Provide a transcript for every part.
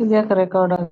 ಇದ್ಯಾಕೆ ರೆಕಾರ್ಡ್ ಆಗ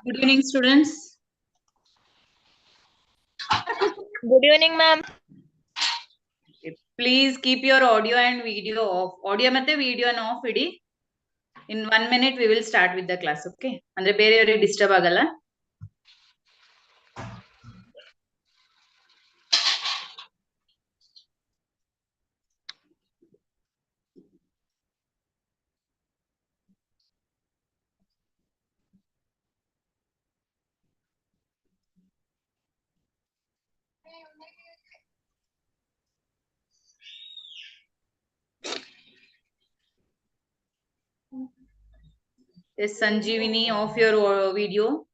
Good evening, students. Good evening, ma'am. Please keep your audio and video off. Audio ಮತ್ತೆ video off ED. In 1 minute we will start with the class. Okay? ಅಂದ್ರೆ ಬೇರೆಯವರಿಗೆ disturb ಆಗಲ್ಲ. Yes, Sanjeevini, off your video.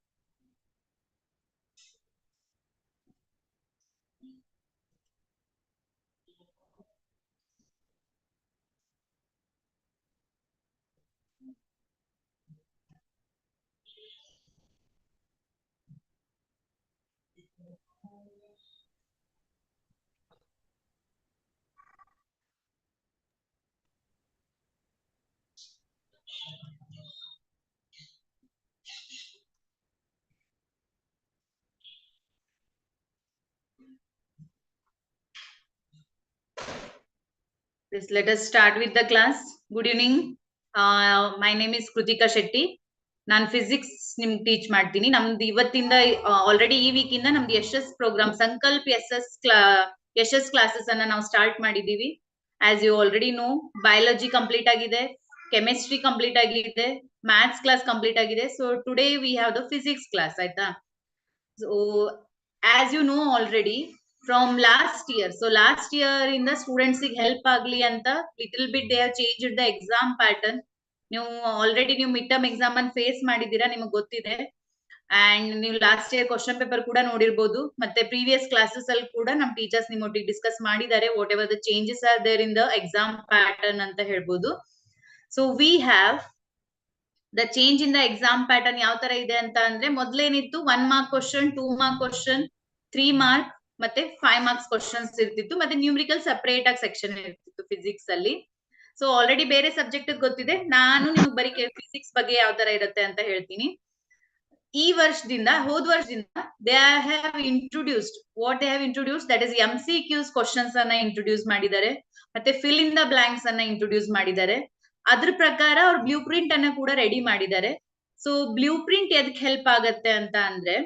Yes, let us start with the class. Good evening. My name is Krutika Shetty. ನಾನು physics ನಿಮ್ಗೆ teach ಮಾಡ್ತೀನಿ. ನಮ್ದು ಇವತ್ತಿಂದ already ಈ weak ಇಂದ ನಮ್ದು ಯಶಸ್ ಪ್ರೋಗ್ರಾಮ್ ಸಂಕಲ್ಪ್ ಯಶಸ್ ಕ್ಲಾಸಸ್ ಅನ್ನ ನಾವು ಸ್ಟಾರ್ಟ್ ಮಾಡಿದೀವಿ. As you already know, biology complete ಆಗಿದೆ, ಕೆಮಿಸ್ಟ್ರಿ ಕಂಪ್ಲೀಟ್ ಆಗಿದೆ, ಮ್ಯಾಥ್ಸ್ ಕ್ಲಾಸ್ ಕಂಪ್ಲೀಟ್ ಆಗಿದೆ. So today we have the physics class, ಆಯ್ತಾ? So as you know already from last year, so last year ಇಂದ students help ಆಗ್ಲಿ ಅಂತ little bit they have changed the exam pattern. ನೀವು already ನೀವು mid term exam ಅನ್ನು face ಮಾಡಿದೀರಾ, ನಿಮಗೆ ಗೊತ್ತಿದೆ. ಅಂಡ್ ನೀವು ಲಾಸ್ಟ್ ಇಯರ್ ಕ್ವಶನ್ ಪೇಪರ್ ಕೂಡ ನೋಡಿರ್ಬೋದು. ಮತ್ತೆ ಪ್ರೀವಿಯಸ್ ಕ್ಲಾಸಸ್ ಅಲ್ಲಿ ಕೂಡ ನಮ್ ಟೀಚರ್ಸ್ ನಿಮ್ಮೊಟ್ಟಿಗೆ ಡಿಸ್ಕಸ್ ಮಾಡಿದ್ದಾರೆ whatever the changes are there in the exam pattern ಅಂತ ಹೇಳ್ಬೋದು. So we have the change in the exam pattern ಯಾವ ತರ ಇದೆ ಅಂತ ಅಂದ್ರೆ, ಮೊದ್ಲೇನಿತ್ತು 1 mark question, 2 mark question, 3 mark ಮತ್ತೆ 5 ಮಾರ್ಕ್ಸ್ ಕ್ವಶನ್ಸ್ ಇರ್ತಿತ್ತು. ಮತ್ತೆ ನ್ಯೂಮರಿಕಲ್ ಸಪರೇಟ್ ಆಗಿ ಸೆಕ್ಷನ್ ಇರ್ತಿತ್ತು ಫಿಸಿಕ್ಸ್ ಅಲ್ಲಿ. ಸೊ ಆಲ್ರೆಡಿ ಬೇರೆ ಸಬ್ಜೆಕ್ಟ್ ಗೊತ್ತಿದೆ, ನಾನು ನಿಮ್ಗೆ ಬರೀ ಫಿಸಿಕ್ಸ್ ಬಗ್ಗೆ ಯಾವ ತರ ಇರುತ್ತೆ ಅಂತ ಹೇಳ್ತೀನಿ. ಈ ವರ್ಷದಿಂದ ಹೋದ ವರ್ಷದಿಂದ they have introduced that is MCQs questions ಅನ್ನ ಇಂಟ್ರೊಡ್ಯೂಸ್ ಮಾಡಿದ್ದಾರೆ, ಮತ್ತೆ ಫಿಲ್ ಇನ್ ದ ಬ್ಲಾಂಕ್ಸ್ ಅನ್ನ ಇಂಟ್ರೊಡ್ಯೂಸ್ ಮಾಡಿದ್ದಾರೆ. ಅದ್ರ ಪ್ರಕಾರ ಅವ್ರ ಬ್ಲೂ ಪ್ರಿಂಟ್ ಅನ್ನ ಕೂಡ ರೆಡಿ ಮಾಡಿದ್ದಾರೆ. ಸೊ ಬ್ಲೂ ಪ್ರಿಂಟ್ ಎದಕ್ ಹೆಲ್ಪ್ ಆಗತ್ತೆ ಅಂತ ಅಂದ್ರೆ,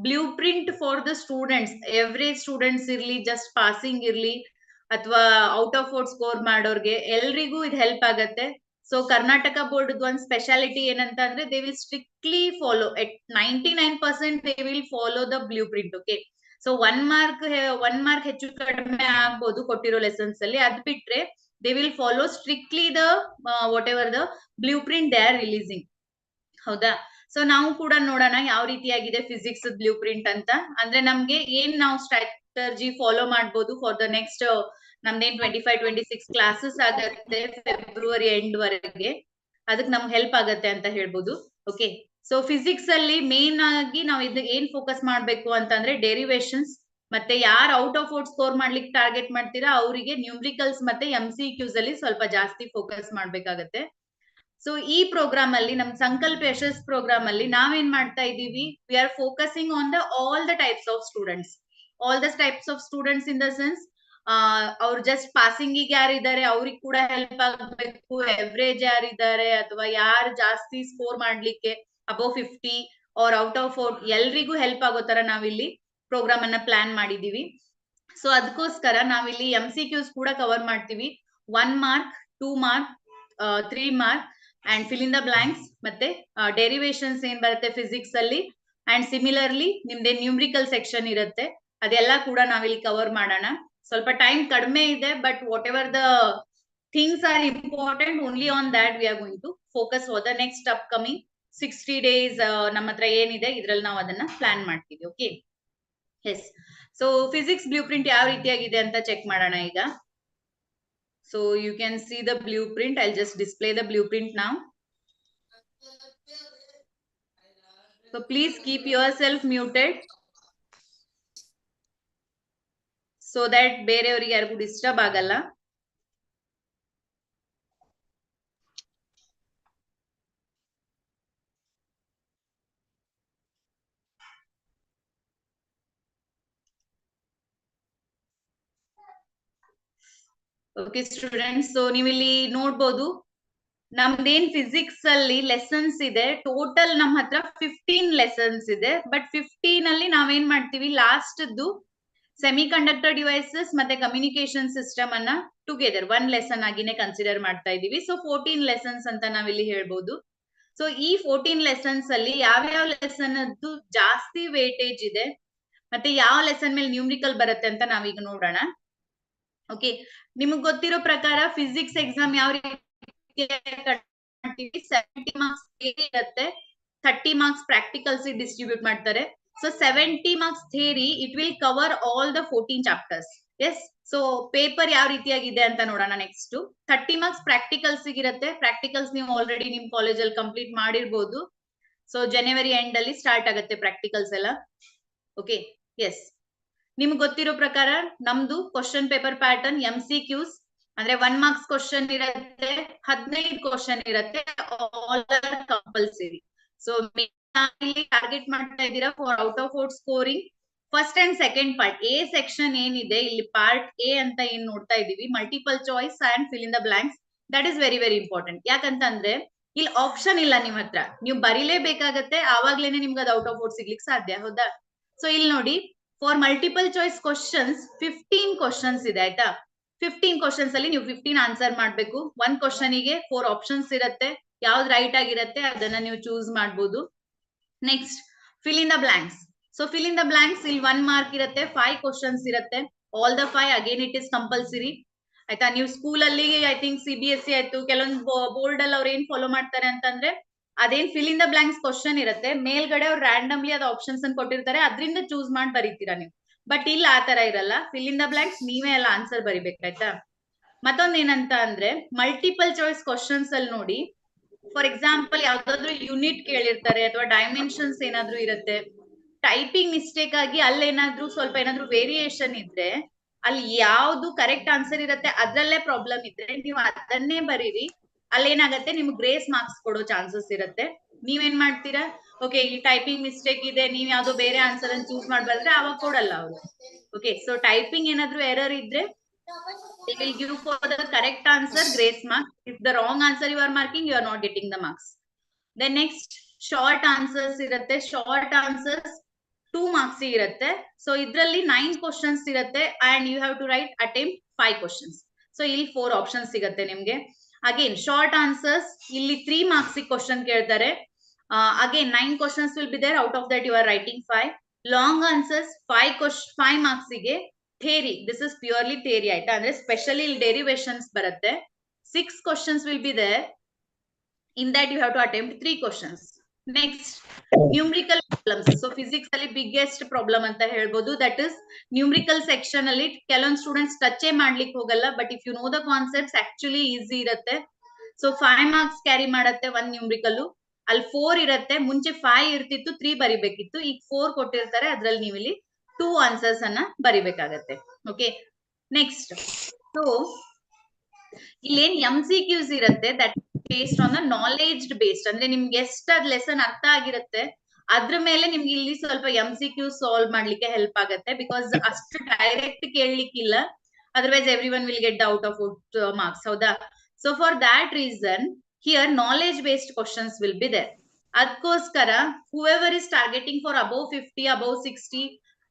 blue print for the students, average students ಇರ್ಲಿ, ಜಸ್ಟ್ ಪಾಸಿಂಗ್ ಇರ್ಲಿ, ಅಥವಾ ಔಟ್ ಆಫ್ ಔಟ್ ಸ್ಕೋರ್ ಮಾಡೋರ್ಗೆ ಎಲ್ರಿಗೂ ಇದು ಹೆಲ್ಪ್ ಆಗತ್ತೆ. ಸೊ ಕರ್ನಾಟಕ ಬೋರ್ಡ್ ಒಂದ್ ಸ್ಪೆಷಾಲಿಟಿ ಏನಂತ ಅಂದ್ರೆ, they will strictly follow at 99% they will follow the blue print. Okay, so 1 mark ಹೆಚ್ಚು ಕಡಿಮೆ ಆಗ್ಬೋದು ಕೊಟ್ಟಿರೋ ಲೆಸನ್ಸ್ ಅಲ್ಲಿ, ಅದ್ ಬಿಟ್ರೆ they will follow strictly the what ever the blue print they are releasing. ಹೌದಾ? ಸೊ ನಾವು ಕೂಡ ನೋಡೋಣ ಯಾವ ರೀತಿಯಾಗಿದೆ ಫಿಸಿಕ್ಸ್ ಬ್ಲೂ ಪ್ರಿಂಟ್ ಅಂತ. ಅಂದ್ರೆ ನಮ್ಗೆ ಏನ್ ನಾವು ಸ್ಟ್ರಾಟಜಿ ಫಾಲೋ ಮಾಡ್ಬೋದು ಫಾರ್ ದ ನೆಕ್ಸ್ಟ್ ನಮ್ದೇನ್ 25-26 ಕ್ಲಾಸಸ್ ಆಗತ್ತೆ ಫೆಬ್ರವರಿ ಎಂಡ್ ವರೆಗೆ, ಅದಕ್ಕೆ ನಮ್ಗೆ ಹೆಲ್ಪ್ ಆಗತ್ತೆ ಅಂತ ಹೇಳ್ಬೋದು. ಓಕೆ, ಸೊ ಫಿಸಿಕ್ಸ್ ಅಲ್ಲಿ ಮೇನ್ ಆಗಿ ನಾವು ಇದಕ್ಕೆ ಏನ್ ಫೋಕಸ್ ಮಾಡ್ಬೇಕು ಅಂತಂದ್ರೆ, ಡೆರಿವೇಶನ್ಸ್, ಮತ್ತೆ ಯಾರು ಔಟ್ ಆಫ್ ಔಟ್ ಸ್ಕೋರ್ ಮಾಡ್ಲಿಕ್ಕೆ ಟಾರ್ಗೆಟ್ ಮಾಡ್ತೀರಾ ಅವರಿಗೆ ನ್ಯೂಮ್ರಿಕಲ್ಸ್ ಮತ್ತೆ MCQs ಅಲ್ಲಿ ಸ್ವಲ್ಪ ಜಾಸ್ತಿ ಫೋಕಸ್ ಮಾಡ್ಬೇಕಾಗತ್ತೆ. ಸೊ ಈ ಪ್ರೋಗ್ರಾಮ್ ಅಲ್ಲಿ, ನಮ್ ಸಂಕಲ್ಪ ಯಶಸ್ ಪ್ರೋಗ್ರಾಮ್ ಅಲ್ಲಿ ನಾವೇನ್ ಮಾಡ್ತಾ ಇದೀವಿ, we are focusing on the all the types of students in the sense, ಅವ್ರು ಜಸ್ಟ್ ಪಾಸಿಂಗ್ ಗೆ ಯಾರಿದ್ದಾರೆ ಅವ್ರಿಗೆ ಕೂಡ ಹೆಲ್ಪ್ ಆಗಬೇಕು, ಎವರೇಜ್ ಯಾರಿದ್ದಾರೆ ಅಥವಾ ಯಾರು ಜಾಸ್ತಿ ಸ್ಕೋರ್ ಮಾಡ್ಲಿಕ್ಕೆ above 50 or out of out, ಎಲ್ರಿಗೂ ಹೆಲ್ಪ್ ಆಗೋ ತರ ನಾವಿಲ್ಲಿ ಪ್ರೋಗ್ರಾಮ್ ಅನ್ನ ಪ್ಲಾನ್ ಮಾಡಿದೀವಿ. ಸೊ ಅದಕ್ಕೋಸ್ಕರ ನಾವಿಲ್ಲಿ MCQs ಕೂಡ ಕವರ್ ಮಾಡ್ತೀವಿ. 1 mark, 2 mark, 3 mark and fill in the blanks, ಮತ್ತೆ ಡೆರಿವೇಶನ್ಸ್ ಏನ್ ಬರುತ್ತೆ ಫಿಸಿಕ್ಸ್ ಅಲ್ಲಿ, ಅಂಡ್ ಸಿಮಿಲರ್ಲಿ ನಿಮ್ದೇ ನ್ಯೂಮ್ರಿಕಲ್ ಸೆಕ್ಷನ್ ಇರುತ್ತೆ, ಅದೆಲ್ಲ ಕೂಡ ನಾವಿಲ್ಲಿ ಕವರ್ ಮಾಡೋಣ. ಸ್ವಲ್ಪ ಟೈಮ್ ಕಡಿಮೆ ಇದೆ, but whatever the things are important, only on that we are going to focus for the next upcoming 60 days. ನಮ್ಮ ಹತ್ರ ಏನಿದೆ ಇದ್ರಲ್ಲಿ ನಾವು ಅದನ್ನ ಪ್ಲಾನ್ ಮಾಡ್ತೀವಿ. Okay, yes. So physics blueprint ಯಾವ ರೀತಿಯಾಗಿದೆ ಅಂತ ಚೆಕ್ ಮಾಡೋಣ ಈಗ. So you can see the blueprint. I'll just display the blueprint now. So please keep yourself muted so that ಬೇರೆಯವರಿಗೆ ಯಾರಿಗೂ ಡಿಸ್ಟರ್ಬ್ ಆಗಲ್ಲ. ಓಕೆ ಸ್ಟೂಡೆಂಟ್ಸ್, ಸೊ ನೀವು ಇಲ್ಲಿ ನೋಡ್ಬೋದು ನಮ್ದೇನ್ ಫಿಸಿಕ್ಸ್ ಅಲ್ಲಿ ಲೆಸನ್ಸ್ ಇದೆ, ಟೋಟಲ್ ನಮ್ಮ ಹತ್ರ 15 ಲೆಸನ್ಸ್ ಇದೆ. ಬಟ್ 15 ಅಲ್ಲಿ ನಾವೇನ್ ಮಾಡ್ತೀವಿ, ಲಾಸ್ಟ್ ಸೆಮಿ ಕಂಡಕ್ಟರ್ ಡಿವೈಸಸ್ ಮತ್ತೆ ಕಮ್ಯುನಿಕೇಶನ್ ಸಿಸ್ಟಮ್ ಅನ್ನ ಟುಗೆದರ್ 1 ಲೆಸನ್ ಆಗಿನೇ ಕನ್ಸಿಡರ್ ಮಾಡ್ತಾ ಇದೀವಿ. ಸೊ 14 ಲೆಸನ್ಸ್ ಅಂತ ನಾವಿಲ್ಲಿ ಹೇಳ್ಬೋದು. ಸೊ ಈ 14 ಲೆಸನ್ಸ್ ಅಲ್ಲಿ ಯಾವ್ಯಾವ ಲೆಸನ್ ಅದು ಜಾಸ್ತಿ ವೇಟೇಜ್ ಇದೆ, ಮತ್ತೆ ಯಾವ ಲೆಸನ್ ಮೇಲೆ ನ್ಯೂಮ್ರಿಕಲ್ ಬರುತ್ತೆ ಅಂತ ನಾವೀಗ ನೋಡೋಣ. ಓಕೆ, ನಿಮಗ್ ಗೊತ್ತಿರೋ ಪ್ರಕಾರ ಫಿಸಿಕ್ಸ್ ಎಕ್ಸಾಮ್ ಯಾವ ರೀತಿ 70 ಮಾರ್ಕ್ಸ್ ಇರುತ್ತೆ, 30 ಮಾರ್ಕ್ಸ್ ಪ್ರಾಕ್ಟಿಕಲ್ಸ್ ಡಿಸ್ಟ್ರಿಬ್ಯೂಟ್ ಮಾಡ್ತಾರೆ. So 70 marks theory, it will cover all the 14 chapters. Yes, so paper ಯಾವ ರೀತಿಯಾಗಿದೆ ಅಂತ ನೋಡೋಣ ನೆಕ್ಸ್ಟ್. 30 ಮಾರ್ಕ್ಸ್ ಪ್ರಾಕ್ಟಿಕಲ್ಸ್ ಇರುತ್ತೆ. ಪ್ರಾಕ್ಟಿಕಲ್ಸ್ ನೀವು ಆಲ್ರೆಡಿ ನಿಮ್ ಕಾಲೇಜ್ ಅಲ್ಲಿ ಕಂಪ್ಲೀಟ್ ಮಾಡಿರ್ಬೋದು. ಸೊ ಜನವರಿ ಎಂಡ್ ಅಲ್ಲಿ ಸ್ಟಾರ್ಟ್ ಆಗುತ್ತೆ ಪ್ರಾಕ್ಟಿಕಲ್ಸ್ ಎಲ್ಲ. Okay, yes. ನಿಮ್ಗೆ ಗೊತ್ತಿರೋ ಪ್ರಕಾರ ನಮ್ದು ಕ್ವಶನ್ ಪೇಪರ್ ಪ್ಯಾಟರ್ನ್ MCQs ಅಂದ್ರೆ 1 ಮಾರ್ಕ್ಸ್ ಕ್ವಶನ್ ಇರುತ್ತೆ, 15 ಕ್ವಶನ್ ಇರುತ್ತೆ, ಆಲ್ ಆರ್ ಕಂಪಲ್ಸರಿ. ಸೊ ಇಲ್ಲಿ ಟಾರ್ಗೆಟ್ ಮಾಡ್ತಾ ಇದ್ದೀರಾ for out of out scoring. First and second part, A section ಏನಿದೆ ಇಲ್ಲಿ, ಪಾರ್ಟ್ ಎ ಅಂತ ಏನ್ ನೋಡ್ತಾ ಇದೀವಿ, multiple choice and fill in the blanks, that is very very important. ಯಾಕಂತಂದ್ರೆ ಇಲ್ಲಿ ಆಪ್ಷನ್ ಇಲ್ಲ ನಿಮ್ ಹತ್ರ, ನೀವು ಬರೀಲೇಬೇಕಾಗತ್ತೆ, ಆವಾಗ್ಲೇನೆ ನಿಮ್ಗೆ ಅದು ಔಟ್ ಆಫ್ ಔಟ್ ಸಿಗ್ಲಿಕ್ಕೆ ಸಾಧ್ಯ. ಹೌದಾ? ಸೊ ಇಲ್ಲಿ ನೋಡಿ, for multiple choice questions 15 questions ಇದೆ ಆಯ್ತಾ. 15 ಕ್ವಶನ್ಸ್ ಅಲ್ಲಿ ನೀವು 15 ಆನ್ಸರ್ ಮಾಡ್ಬೇಕು. ಒಂದ್ ಕ್ವಶನ್ ಗೆ 4 ಆಪ್ಷನ್ಸ್ ಇರುತ್ತೆ, ಯಾವ್ದು ರೈಟ್ ಆಗಿರುತ್ತೆ ಅದನ್ನ ನೀವು ಚೂಸ್ ಮಾಡ್ಬೋದು. Next, fill in the blanks. So fill in the blanks ಇಲ್ಲಿ 1 ಮಾರ್ಕ್ ಇರುತ್ತೆ, 5 ಕ್ವಶನ್ಸ್ ಇರುತ್ತೆ. All the 5 again it is compulsory ಆಯ್ತಾ. ನೀವು ಸ್ಕೂಲ್ ಅಲ್ಲಿ ಐ ಥಿಂಕ್ CBSE ಆಯ್ತು, ಕೆಲವೊಂದು ಬೋರ್ಡ್ ಅಲ್ಲಿ ಅವ್ರು ಏನ್ ಫಾಲೋ ಮಾಡ್ತಾರೆ ಅಂತಂದ್ರೆ, ಅದೇನ್ fill in the blanks question ಇರುತ್ತೆ, ಮೇಲ್ಗಡೆ ಅವ್ರು ರ್ಯಾಂಡಮ್ಲಿ ಅದ್ ಆಪ್ಷನ್ಸ್ ಅನ್ನು ಕೊಟ್ಟಿರ್ತಾರೆ, ಅದರಿಂದ ಚೂಸ್ ಮಾಡಿ ಬರೀತೀರಾ ನೀವು. ಬಟ್ ಇಲ್ಲಿ ಆ ತರ ಇರಲ್ಲ, ಫಿಲ್ ಇನ್ ದ ಬ್ಲಾಂಕ್ಸ್ ನೀವೇ ಎಲ್ಲ ಆನ್ಸರ್ ಬರಿಬೇಕಾಯ್ತಾ. ಮತ್ತೊಂದ್ ಏನಂತ ಅಂದ್ರೆ, ಮಲ್ಟಿಪಲ್ ಚಾಯ್ಸ್ ಕ್ವಶನ್ಸ್ ಅಲ್ಲಿ ನೋಡಿ, ಫಾರ್ ಎಕ್ಸಾಂಪಲ್ ಯಾವ್ದಾದ್ರು ಯೂನಿಟ್ ಕೇಳಿರ್ತಾರೆ ಅಥವಾ ಡೈಮೆನ್ಷನ್ಸ್ ಏನಾದ್ರು ಇರುತ್ತೆ, ಟೈಪಿಂಗ್ ಮಿಸ್ಟೇಕ್ ಆಗಿ ಅಲ್ಲೇನಾದ್ರೂ ಸ್ವಲ್ಪ ಏನಾದ್ರು ವೇರಿಯೇಷನ್ ಇದ್ರೆ, ಅಲ್ಲಿ ಯಾವ್ದು ಕರೆಕ್ಟ್ ಆನ್ಸರ್ ಇರುತ್ತೆ ಅದ್ರಲ್ಲೇ ಪ್ರಾಬ್ಲಮ್ ಇದ್ರೆ ನೀವು ಅದನ್ನೇ ಬರೀರಿ. ಅಲ್ಲೇನಾಗತ್ತೆ, ನಿಮ್ಗೆ ಗ್ರೇಸ್ ಮಾರ್ಕ್ಸ್ ಕೊಡೋ ಚಾನ್ಸಸ್ ಇರುತ್ತೆ. ನೀವೇನ್ ಮಾಡ್ತೀರಾ, ಓಕೆ ಈ ಟೈಪಿಂಗ್ ಮಿಸ್ಟೇಕ್ ಇದೆ, ನೀವ್ ಯಾವ್ದೋ ಬೇರೆ ಆನ್ಸರ್ ಅನ್ನು ಚೂಸ್ ಮಾಡಿ ಬರೆದ್ರೆ ಅವಾಗ ಕೊಡಲ್ಲ ಅವರು. ಓಕೆ, ಸೊ ಟೈಪಿಂಗ್ ಏನಾದ್ರು ಎರರ್ ಇದ್ರೆ they will give for the correct answer grace mark. If the wrong answer you are marking, you are not getting the marks. Then next, short answers irutte. Short answers 2 marks irutte. So idralli 9 questions irutte and you have to write attempt 5 questions. So illi 4 options sigatte nimge. Again short answers illi 3 marks question keltare. Again 9 questions will be there, out of that you are writing 5. Long answers 5 marks ige. Theory, this is purely theory ಆಯ್ತಾ, ಅಂದ್ರೆ specially ಇಲ್ಲಿ derivations ಬರುತ್ತೆ. 6 questions will be there. In that you have to attempt 3 questions. Next, numerical problems. So physics ಅಲ್ಲಿ biggest problem ಅಂತ ಹೇಳ್ಬೋದು, that is numerical section ಅಲ್ಲಿ ಕೆಲವೊಂದು students touch ಮಾಡ್ಲಿಕ್ಕೆ ಹೋಗಲ್ಲ, but if you know the concepts actually easy ಇರುತ್ತೆ. So 5 marks carry ಮಾಡತ್ತೆ ಒಂದ್ ನ್ಯೂಮ್ರಿಕಲ್. ಅಲ್ಲಿ 4 ಇರುತ್ತೆ, ಮುಂಚೆ 5 ಇರ್ತಿತ್ತು, 3 ಬರಿಬೇಕಿತ್ತು, ಈಗ 4 ಕೊಟ್ಟಿರ್ತಾರೆ, ಅದ್ರಲ್ಲಿ ನೀವು ಇಲ್ಲಿ 2 ಆನ್ಸರ್ಸ್ ಅನ್ನ ಬರಿಬೇಕಾಗತ್ತೆ. ಓಕೆ, ನೆಕ್ಸ್ಟ್, ಸೊ ಇಲ್ಲೇನ್ MCQs ಇರುತ್ತೆ, that based on the knowledge based, ಅಂದ್ರೆ ನಿಮ್ಗೆ ಎಷ್ಟು ಅದ್ ಲೆಸನ್ ಅರ್ಥ ಆಗಿರುತ್ತೆ ಅದ್ರ ಮೇಲೆ ನಿಮ್ಗೆ ಇಲ್ಲಿ ಸ್ವಲ್ಪ MCQ ಸಾಲ್ವ್ ಮಾಡ್ಲಿಕ್ಕೆ ಹೆಲ್ಪ್ ಆಗುತ್ತೆ. ಬಿಕಾಸ್ ಅಷ್ಟು ಡೈರೆಕ್ಟ್ ಕೇಳಲಿಕ್ಕಿಲ್ಲ, otherwise every one will get out of marks. ಹೌದಾ? So for that reason here knowledge based questions will be there. ಅದಕ್ಕೋಸ್ಕರ whoever is targeting for above 50 above 60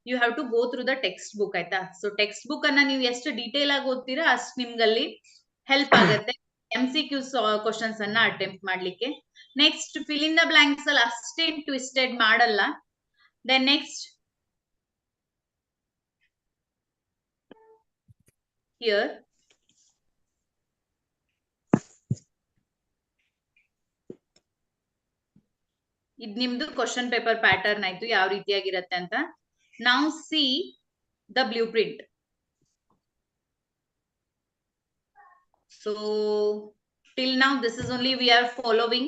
you have to go through the textbook ಆಯ್ತಾ. So textbook ಅನ್ನ ನೀವು ಎಷ್ಟು detail ಆಗಿ ಓದ್ತೀರಾ ಅಷ್ಟು ನಿಮ್ಗಲ್ಲಿ ಹೆಲ್ಪ್ ಆಗುತ್ತೆ MCQ ಕ್ವಶನ್ಸ್ ಅನ್ನ ಅಟೆಂಪ್ಟ್ ಮಾಡ್ಲಿಕ್ಕೆ. Next, fill in the blanks ಅಲ್ಲಿ ಅಷ್ಟೇನ್ ಟ್ವಿಸ್ಟೆಡ್ ಮಾಡಲ್ಲ. ದೆನ್ ನೆಕ್ಸ್ಟ್, ಹಿಯರ್ ಇದ್ ನಿಮ್ದು ಕ್ವಶನ್ ಪೇಪರ್ ಪ್ಯಾಟರ್ನ್ ಆಯ್ತು, ಯಾವ ರೀತಿಯಾಗಿರತ್ತೆ ಅಂತ. ನಾವು C the blue print. So till now this is only we are following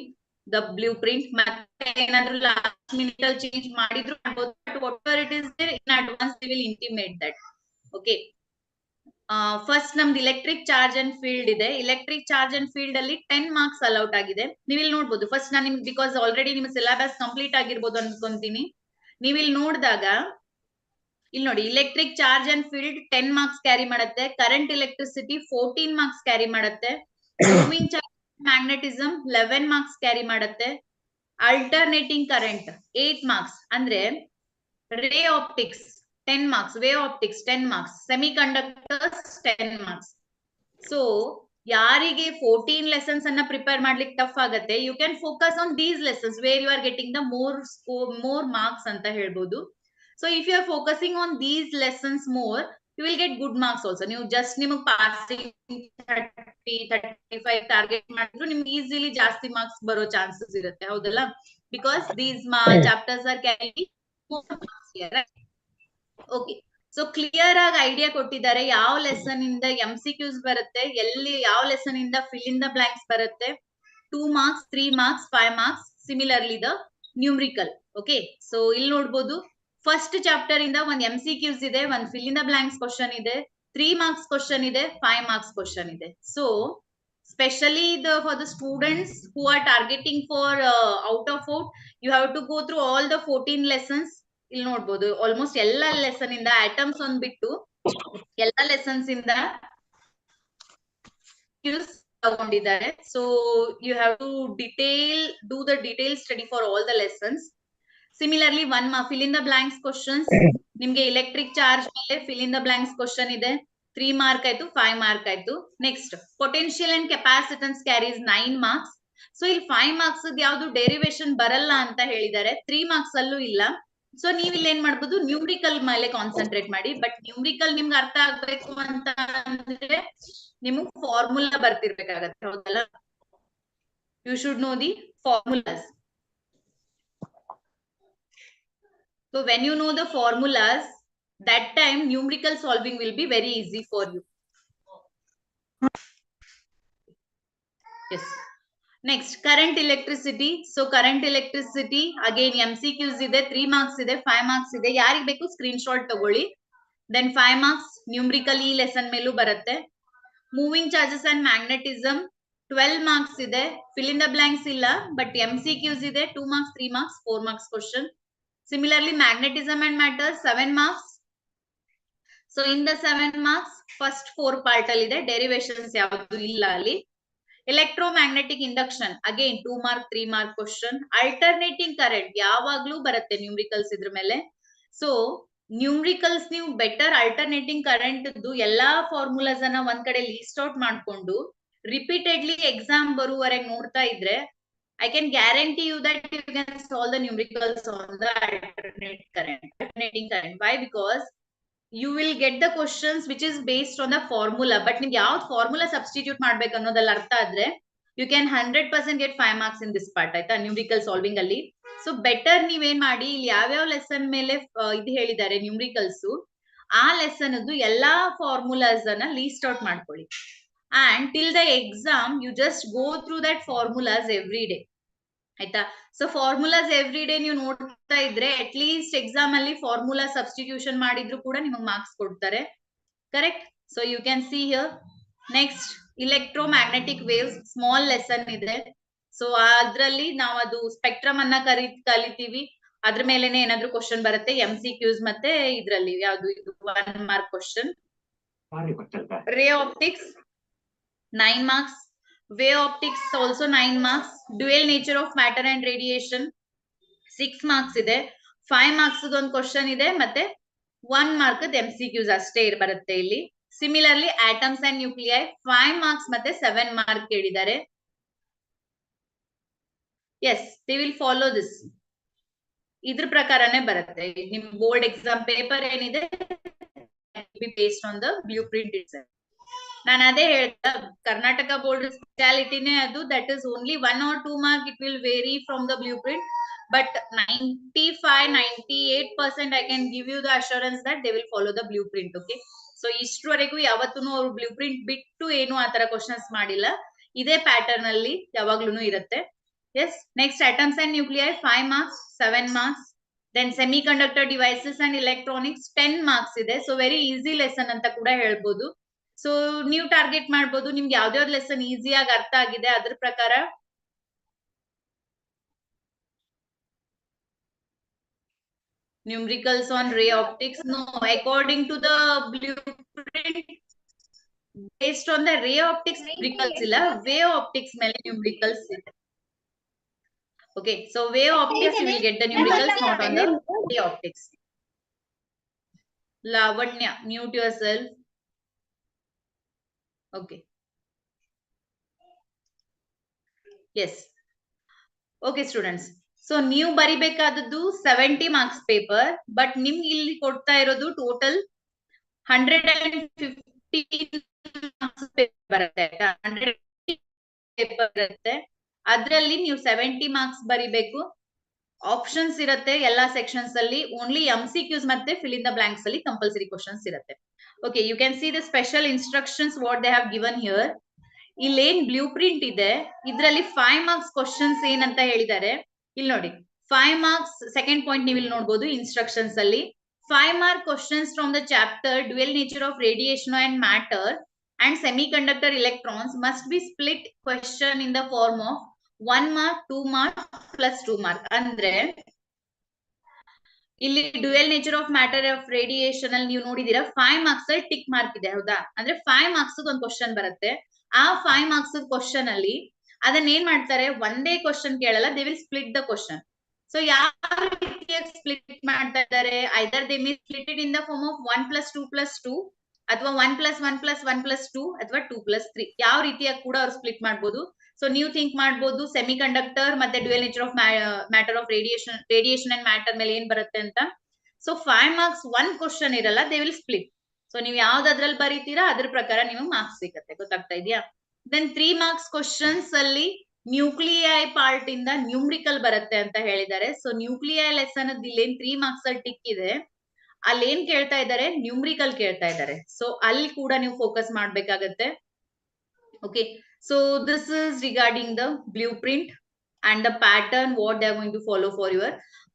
the blueprint. ಮತ್ತೆ ಏನಾದ್ರೂ ಲಾಸ್ಟ್ ಮಿನಿಟ್ ಅಲ್ಲಿ ಚೇಂಜ್ ಮಾಡಿದ್ರು ಮಾಡ್ಬೋದು, but whatever it is there in advance they will intimate that. Okay, first ನಮ್ದು electric charge and field ಇದೆ. Electric charge and field ಅಲ್ಲಿ 10 marks ಅಲೌಟ್ ಆಗಿದೆ. ನೀವು ಇಲ್ಲಿ ನೋಡ್ಬೋದು, ಫಸ್ಟ್ ನಾನು ನಿಮ್ಗೆ ಬಿಕಾಸ್ ಆಲ್ರೆಡಿ ನಿಮ್ಮ ಸಿಲೆಬಸ್ ಕಂಪ್ಲೀಟ್ ಆಗಿರ್ಬೋದು ಅನ್ಕೊಂತೀನಿ. ನೀವು ಇಲ್ಲಿ ನೋಡಿದಾಗ ಇಲ್ಲಿ ನೋಡಿ, electric charge and field 10 marks carry ಮಾಡುತ್ತೆ. ಕರೆಂಟ್ ಎಲೆಕ್ಟ್ರಿಸಿಟಿ 14 ಮಾರ್ಕ್ಸ್ ಕ್ಯಾರಿ ಮಾಡುತ್ತೆ. Moving charge magnetism 11 marks carry ಮಾಡುತ್ತೆ. ಅಲ್ಟರ್ನೇಟಿಂಗ್ ಕರೆಂಟ್ 8 ಮಾರ್ಕ್ಸ್, ಅಂದ್ರೆ ray optics 10 marks, wave optics 10 marks, semiconductors 10 marks. So ಯಾರಿಗೆ 14 ಲೆಸನ್ಸ್ ಅನ್ನ ಪ್ರಿಪೇರ್ ಮಾಡ್ಲಿಕ್ಕೆ ಟಫ್ ಆಗುತ್ತೆ, you can focus on these lessons where you are getting the more marks ಅಂತ ಹೇಳ್ಬೋದು. So if you are focusing on these lessons more, you will get good marks also. ನೀವು just ನಿಮಗೆ passing 30-35 target ಮಾಡಿದ್ರು ನಿಮ್ಗೆ easily ಜಾಸ್ತಿ marks ಬರೋ chances ಇರುತ್ತೆ. ಹೌದಲ್ಲ? Because these chapters are carry more marks here. Okay, so clear ಆಗಿ idea ಕೊಟ್ಟಿದ್ದಾರೆ ಯಾವ ಲೆಸನ್ ಇಂದ MCQs ಬರುತ್ತೆ, ಎಲ್ಲಿ ಯಾವ ಲೆಸನ್ ಇಂದ ಫಿಲ್ ಇನ್ ದ ಬ್ಲಾಂಕ್ಸ್ ಬರುತ್ತೆ. 2 marks, 3 marks, 5 marks, similarly the numerical. Okay, so ಇಲ್ಲಿ ನೋಡ್ಬೋದು, ಫಸ್ಟ್ ಚಾಪ್ಟರ್ ಇಂದ ಒಂದ್ MCQs ಇದೆ, ಒಂದ್ fill in the blanks question ಇದೆ, 3 ಮಾರ್ಕ್ಸ್ ಕ್ವಶನ್ ಇದೆ, 5 ಮಾರ್ಕ್ಸ್ ಕ್ವಶನ್ ಇದೆ. So specially for the students who are targeting for out of out, you have to go through all the 14 lessons. ಇಲ್ಲಿ ನೋಡ್ಬೋದು, almost ಎಲ್ಲ lesson ಇಂದ atoms ಒಂದ್ ಬಿಟ್ಟು ಎಲ್ಲ ಲೆಸನ್ಸ್ ಇಂದ ತಗೊಂಡಿದ್ದಾರೆ. So you have to do the detail study for all the lessons. Similarly fill in the blanks questions. ನಿಮ್ಗೆ ಎಲೆಕ್ಟ್ರಿಕ್ ಚಾರ್ಜ್ ಮೇಲೆ fill in the blanks question ಇದೆ. 3 ಮಾರ್ಕ್ ಆಯ್ತು, 5 ಮಾರ್ಕ್ ಆಯ್ತು. Next potential and capacitance carries 9 marks. So ಇಲ್ಲಿ 5 marks ಯಾವ್ದು derivation ಬರಲ್ಲ ಅಂತ ಹೇಳಿದ್ದಾರೆ. 3 ಮಾರ್ಕ್ಸ್ ಅಲ್ಲೂ ಇಲ್ಲ. ಸೊ ನೀವ್ ಇಲ್ಲಿ ಏನ್ ಮಾಡ್ಬೋದು, ನ್ಯೂಮ್ರಿಕಲ್ ಮೇಲೆ ಕಾನ್ಸಂಟ್ರೇಟ್ ಮಾಡಿ. ಬಟ್ ನ್ಯೂಮ್ರಿಕಲ್ ನಿಮ್ಗೆ ಅರ್ಥ ಆಗ್ಬೇಕು ಅಂತ ಅಂದ್ರೆ ನಿಮಗ್ ಫಾರ್ಮುಲಾ ಬರ್ತಿರ್ಬೇಕಾಗತ್ತೆ, ಹೌದಲ್ಲ? You should know the formulas. So when you know the formulas, that time numerical solving will be very easy for you. Yes. Next, current electricity. So current electricity again MCQs ಇದೆ, 3 marks ಇದೆ, 5 marks ಇದೆ. ಯಾರಿಗೆ ಬೇಕು screenshot ತಗೊಳ್ಳಿ. Then 5 marks numerical ಈ lesson ಮೇಲೂ ಬರುತ್ತೆ. Moving charges and magnetism 12 marks ಇದೆ. Fill in the blanks ಇಲ್ಲ, but MCQs ಇದೆ, 2 marks, 3 marks, 4 marks question. Similarly, magnetism and matter 7 marks. So in the 7 marks, first 4 part ಅಲ್ಲಿ ಇದೆ, derivations ಯಾವುದು ಇಲ್ಲ ಅಲ್ಲಿ. Electromagnetic induction again 2 mark, 3 mark question. Alternating current ಯಾವಾಗ್ಲೂ ಬರುತ್ತೆ ನ್ಯೂಮ್ರಿಕಲ್ಸ್ ಇದ್ರ ಮೇಲೆ. ಸೊ ನ್ಯೂಮ್ರಿಕಲ್ಸ್ ನೀವು ಬೆಟರ್ ಅಲ್ಟರ್ನೇಟಿಂಗ್ ಕರೆಂಟ್ ಎಲ್ಲಾ ಫಾರ್ಮುಲಾಸ್ ಅನ್ನ ಒಂದ್ ಕಡೆ ಲೀಸ್ಟ್ ಔಟ್ ಮಾಡ್ಕೊಂಡು ರಿಪೀಟೆಡ್ಲಿ ಎಕ್ಸಾಮ್ ಬರುವವರೆಗೆ ನೋಡ್ತಾ ಇದ್ರೆ I can guarantee you that you can solve the numericals on the alternating current. Why? Because you will get the questions which is based on the formula. But ನಿಮ್ಗೆ ಯಾವ formula substitute ಮಾಡ್ಬೇಕು ಅನ್ನೋದಲ್ಲ ಅರ್ಥ ಆದ್ರೆ you can 100% get 5 marks in this part ಆಯ್ತಾ, numerical solving ಅಲ್ಲಿ. So better ನೀವೇನ್ ಮಾಡಿ, ಇಲ್ಲಿ ಯಾವ್ಯಾವ ಲೆಸನ್ ಮೇಲೆ ಇದು ಹೇಳಿದ್ದಾರೆ ನ್ಯೂಮರಿಕಲ್ಸ್, ಆ ಲೆಸನ್ ಎಲ್ಲಾ ಫಾರ್ಮುಲಾಸ್ ಅನ್ನ ಲೀಸ್ಟ್ ಔಟ್ ಮಾಡ್ಕೊಳ್ಳಿ. And till the exam you just go through that formulas every day ಆಯ್ತಾ. ಸೊ ಫಾರ್ಮುಲಾಸ್ ಎವ್ರಿ ಡೇ ನೀವು ನೋಡ್ತಾ ಇದ್ರೆ ಅಟ್ ಲೀಸ್ಟ್ ಎಕ್ಸಾಮ್ ಅಲ್ಲಿ ಫಾರ್ಮುಲಾ ಸಬ್ಸ್ಟಿಟ್ಯೂಷನ್ ಮಾಡಿದ್ರು ಕೂಡ ನಿಮಗೆ ಮಾರ್ಕ್ಸ್ ಕೊಡ್ತಾರೆ. Correct? So you can see here. Next electromagnetic waves small lesson ಇದೆ. ಸೊ ಅದ್ರಲ್ಲಿ ನಾವು ಅದು ಸ್ಪೆಕ್ಟ್ರಮ್ ಅನ್ನ ಕಲಿತೀವಿ. ಅದ್ರ ಮೇಲೆನೆ ಏನಾದ್ರು ಕ್ವಶನ್ ಬರುತ್ತೆ, MCQs ಮತ್ತೆ ಇದ್ರಲ್ಲಿ ಯಾವ್ದು ಇದು 1 ಮಾರ್ಕ್ ಕ್ವಶನ್. ರೇ optics 9 marks. Wave optics also 9 marks. Dual nature of matter and radiation 6 marks ಇದೆ. 5 marks ಒಂದು ಕ್ವಶನ್ ಇದೆ, ಮತ್ತೆ 1 mark MCQs ಅಷ್ಟೇ ಬರುತ್ತೆ ಇಲ್ಲಿ. Similarly atoms and nuclei 5 marks ಮತ್ತೆ 7 mark ಕೇಳಿದ್ದಾರೆ. Yes, they will follow this. ಇದ್ರ ಪ್ರಕಾರನೇ ಬರುತ್ತೆ ನಿಮ್ ಬೋರ್ಡ್ ಎಕ್ಸಾಮ್ ಪೇಪರ್ ಏನಿದೆ, based on the blueprint itself. ನಾನು ಅದೇ ಹೇಳ್ದ, ಕರ್ನಾಟಕ ಬೋರ್ಡ್ ಸ್ಪೆಷಾಲಿಟಿನೇ ಅದು. That is only 1 or 2 mark. It will vary from the blueprint, but 95-98% I can give you the assurance that they will follow the blueprint. Okay, so ಇಷ್ಟರವರೆಗೂ ಯಾವತ್ತೂ ಅವರು blueprint ಬಿಟ್ಟು ಏನು ಆತರ ಕ್ವಶನ್ಸ್ ಮಾಡಿಲ್ಲ. ಇದೇ ಪ್ಯಾಟರ್ನ್ ಅಲ್ಲಿ ಯಾವಾಗ್ಲೂ ಇರುತ್ತೆ. Yes, next atoms and nuclei 5 marks, 7 marks. Then semiconductor devices and electronics 10 marks ಇದೆ. ಸೊ ವೆರಿ ಈಸಿ ಲೆಸನ್ ಅಂತ ಕೂಡ ಹೇಳ್ಬೋದು. ಸೊ ನೀವು ಟಾರ್ಗೆಟ್ ಮಾಡ್ಬೋದು, ನಿಮ್ಗೆ ಯಾವ್ದಾವ್ದು ಲೆಸನ್ ಈಸಿಯಾಗಿ ಅರ್ಥ ಆಗಿದೆ ಅದ್ರ ಪ್ರಕಾರ. Numericals on ray optics, no, according to the blueprint, based on the ray optics numericals ಇಲ್ಲ, wave optics ಮೇಲೆ numericals ಇದೆ. Okay, so wave optics you will get the numericals, not on the ray optics. Lavanya, mute yourself. Okay. Yes. Okay students. So ನೀವು ಬರಿಬೇಕಾದದ್ದು 70 marks paper, but ನಿಮ್ಗೆ ಇಲ್ಲಿ ಕೊಡ್ತಾ ಇರೋದು total 150 marks paper ಬರುತ್ತೆ. 100 paper ಬರುತ್ತೆ. ಅದ್ರಲ್ಲಿ ನೀವು 70 marks ಬರಿಬೇಕು. ಆಪ್ಷನ್ಸ್ ಇರುತ್ತೆ ಎಲ್ಲಾ ಸೆಕ್ಷನ್ಸ್ ಅಲ್ಲಿ. ಓನ್ಲಿ MCQs ಮತ್ತೆ ಫಿಲ್ ಇನ್ ದ ಬ್ಲಾಂಕ್ಸ್ ಅಲ್ಲಿ ಕಂಪಲ್ಸರಿ ಕ್ವಶನ್ಸ್ ಇರುತ್ತೆ. Okay, you can see the special instructions what they have given here. ಇಲ್ಲೇನ್ ಬ್ಲೂ ಪ್ರಿಂಟ್ ಇದೆ ಇದ್ರಲ್ಲಿ 5 marks ಕ್ವಶನ್ಸ್ ಏನಂತ ಹೇಳಿದ್ದಾರೆ ಇಲ್ಲಿ ನೋಡಿ. 5 marks ಸೆಕೆಂಡ್ ಪಾಯಿಂಟ್ ನೀವು ಇಲ್ಲಿ ನೋಡಬಹುದು ಇನ್ಸ್ಟ್ರಕ್ಷನ್ಸ್ ಅಲ್ಲಿ. 5 mark questions from the chapter dual nature of radiation and matter and semiconductor electrons must be split question in the form of 1 mark, 2 mark plus 2 mark. ಅಂದ್ರೆ ಇಲ್ಲಿ dual nature of matter of radiation ಅಲ್ಲಿ ನೀವು ನೋಡಿದೀರಾ 5 marks ಅಲ್ಲಿ tick mark ಇದೆ, ಹೌದಾ? ಅಂದ್ರೆ 5 marks ಒಂದು question ಬರುತ್ತೆ. ಆ 5 ಮಾರ್ಕ್ಸ್ ಕ್ವಶನ್ ಅಲ್ಲಿ ಅದನ್ನ ಏನ್ ಮಾಡ್ತಾರೆ, ಒಂದೇ ಕ್ವಶನ್ ಕೇಳಲ್ಲ, they will split the question. So ಯಾವ ರೀತಿಯಾಗಿ ಸ್ಪ್ಲಿಟ್ ಮಾಡ್ತಾ ಇದ್ದಾರೆ, either they may split it in the form of 1+2+2 ಅಥವಾ 1+1+1+2 ಅಥವಾ 2+3, ಯಾವ ರೀತಿಯಾಗಿ ಕೂಡ ಅವ್ರು ಸ್ಪ್ಲಿಟ್ ಮಾಡ್ಬೋದು. ಸೊ ನೀವು ಥಿಂಕ್ ಮಾಡ್ಬೋದು ಸೆಮಿ ಕಂಡಕ್ಟರ್ ಮತ್ತೆ dual nature of matter of radiation and matter ಮೇಲೆ ಏನ್ ಬರುತ್ತೆ ಅಂತ. ಸೊ 5 ಮಾರ್ಕ್ಸ್ ಒನ್ ಕ್ವಶನ್ ಇರಲ್ಲ, ದೇ ವಿಲ್ ಸ್ಪ್ಲಿಟ್. ಸೊ ನೀವು ಯಾವ್ದು ಅದ್ರಲ್ಲಿ ಬರೀತೀರಾ ಅದ್ರ ಪ್ರಕಾರ ನಿಮಗೆ ಮಾರ್ಕ್ಸ್ ಸಿಗುತ್ತೆ. ಗೊತ್ತಾಗ್ತಾ ಇದೆಯಾ? ದೆನ್ 3 ಮಾರ್ಕ್ಸ್ ಕ್ವಶನ್ಸ್ ಅಲ್ಲಿ ನ್ಯೂಕ್ಲಿಯೈ ಪಾರ್ಟ್ ಇಂದ ನ್ಯೂಮ್ರಿಕಲ್ ಬರುತ್ತೆ ಅಂತ ಹೇಳಿದ್ದಾರೆ. ಸೊ ನ್ಯೂಕ್ಲಿಯೈ ಲೆಸನ್ ಇಲ್ಲೇನ್ 3 ಮಾರ್ಕ್ಸ್ ಅಲ್ಲಿ ಟಿಕ್ ಇದೆ, ಅಲ್ಲಿ ಏನ್ ಕೇಳ್ತಾ ಇದ್ದಾರೆ, ನ್ಯೂಮ್ರಿಕಲ್ ಕೇಳ್ತಾ ಇದ್ದಾರೆ. ಸೊ ಅಲ್ಲಿ ಕೂಡ ನೀವು ಫೋಕಸ್ ಮಾಡ್ಬೇಕಾಗತ್ತೆ. Okay, so this is regarding the blueprint and the pattern what they are going to follow for your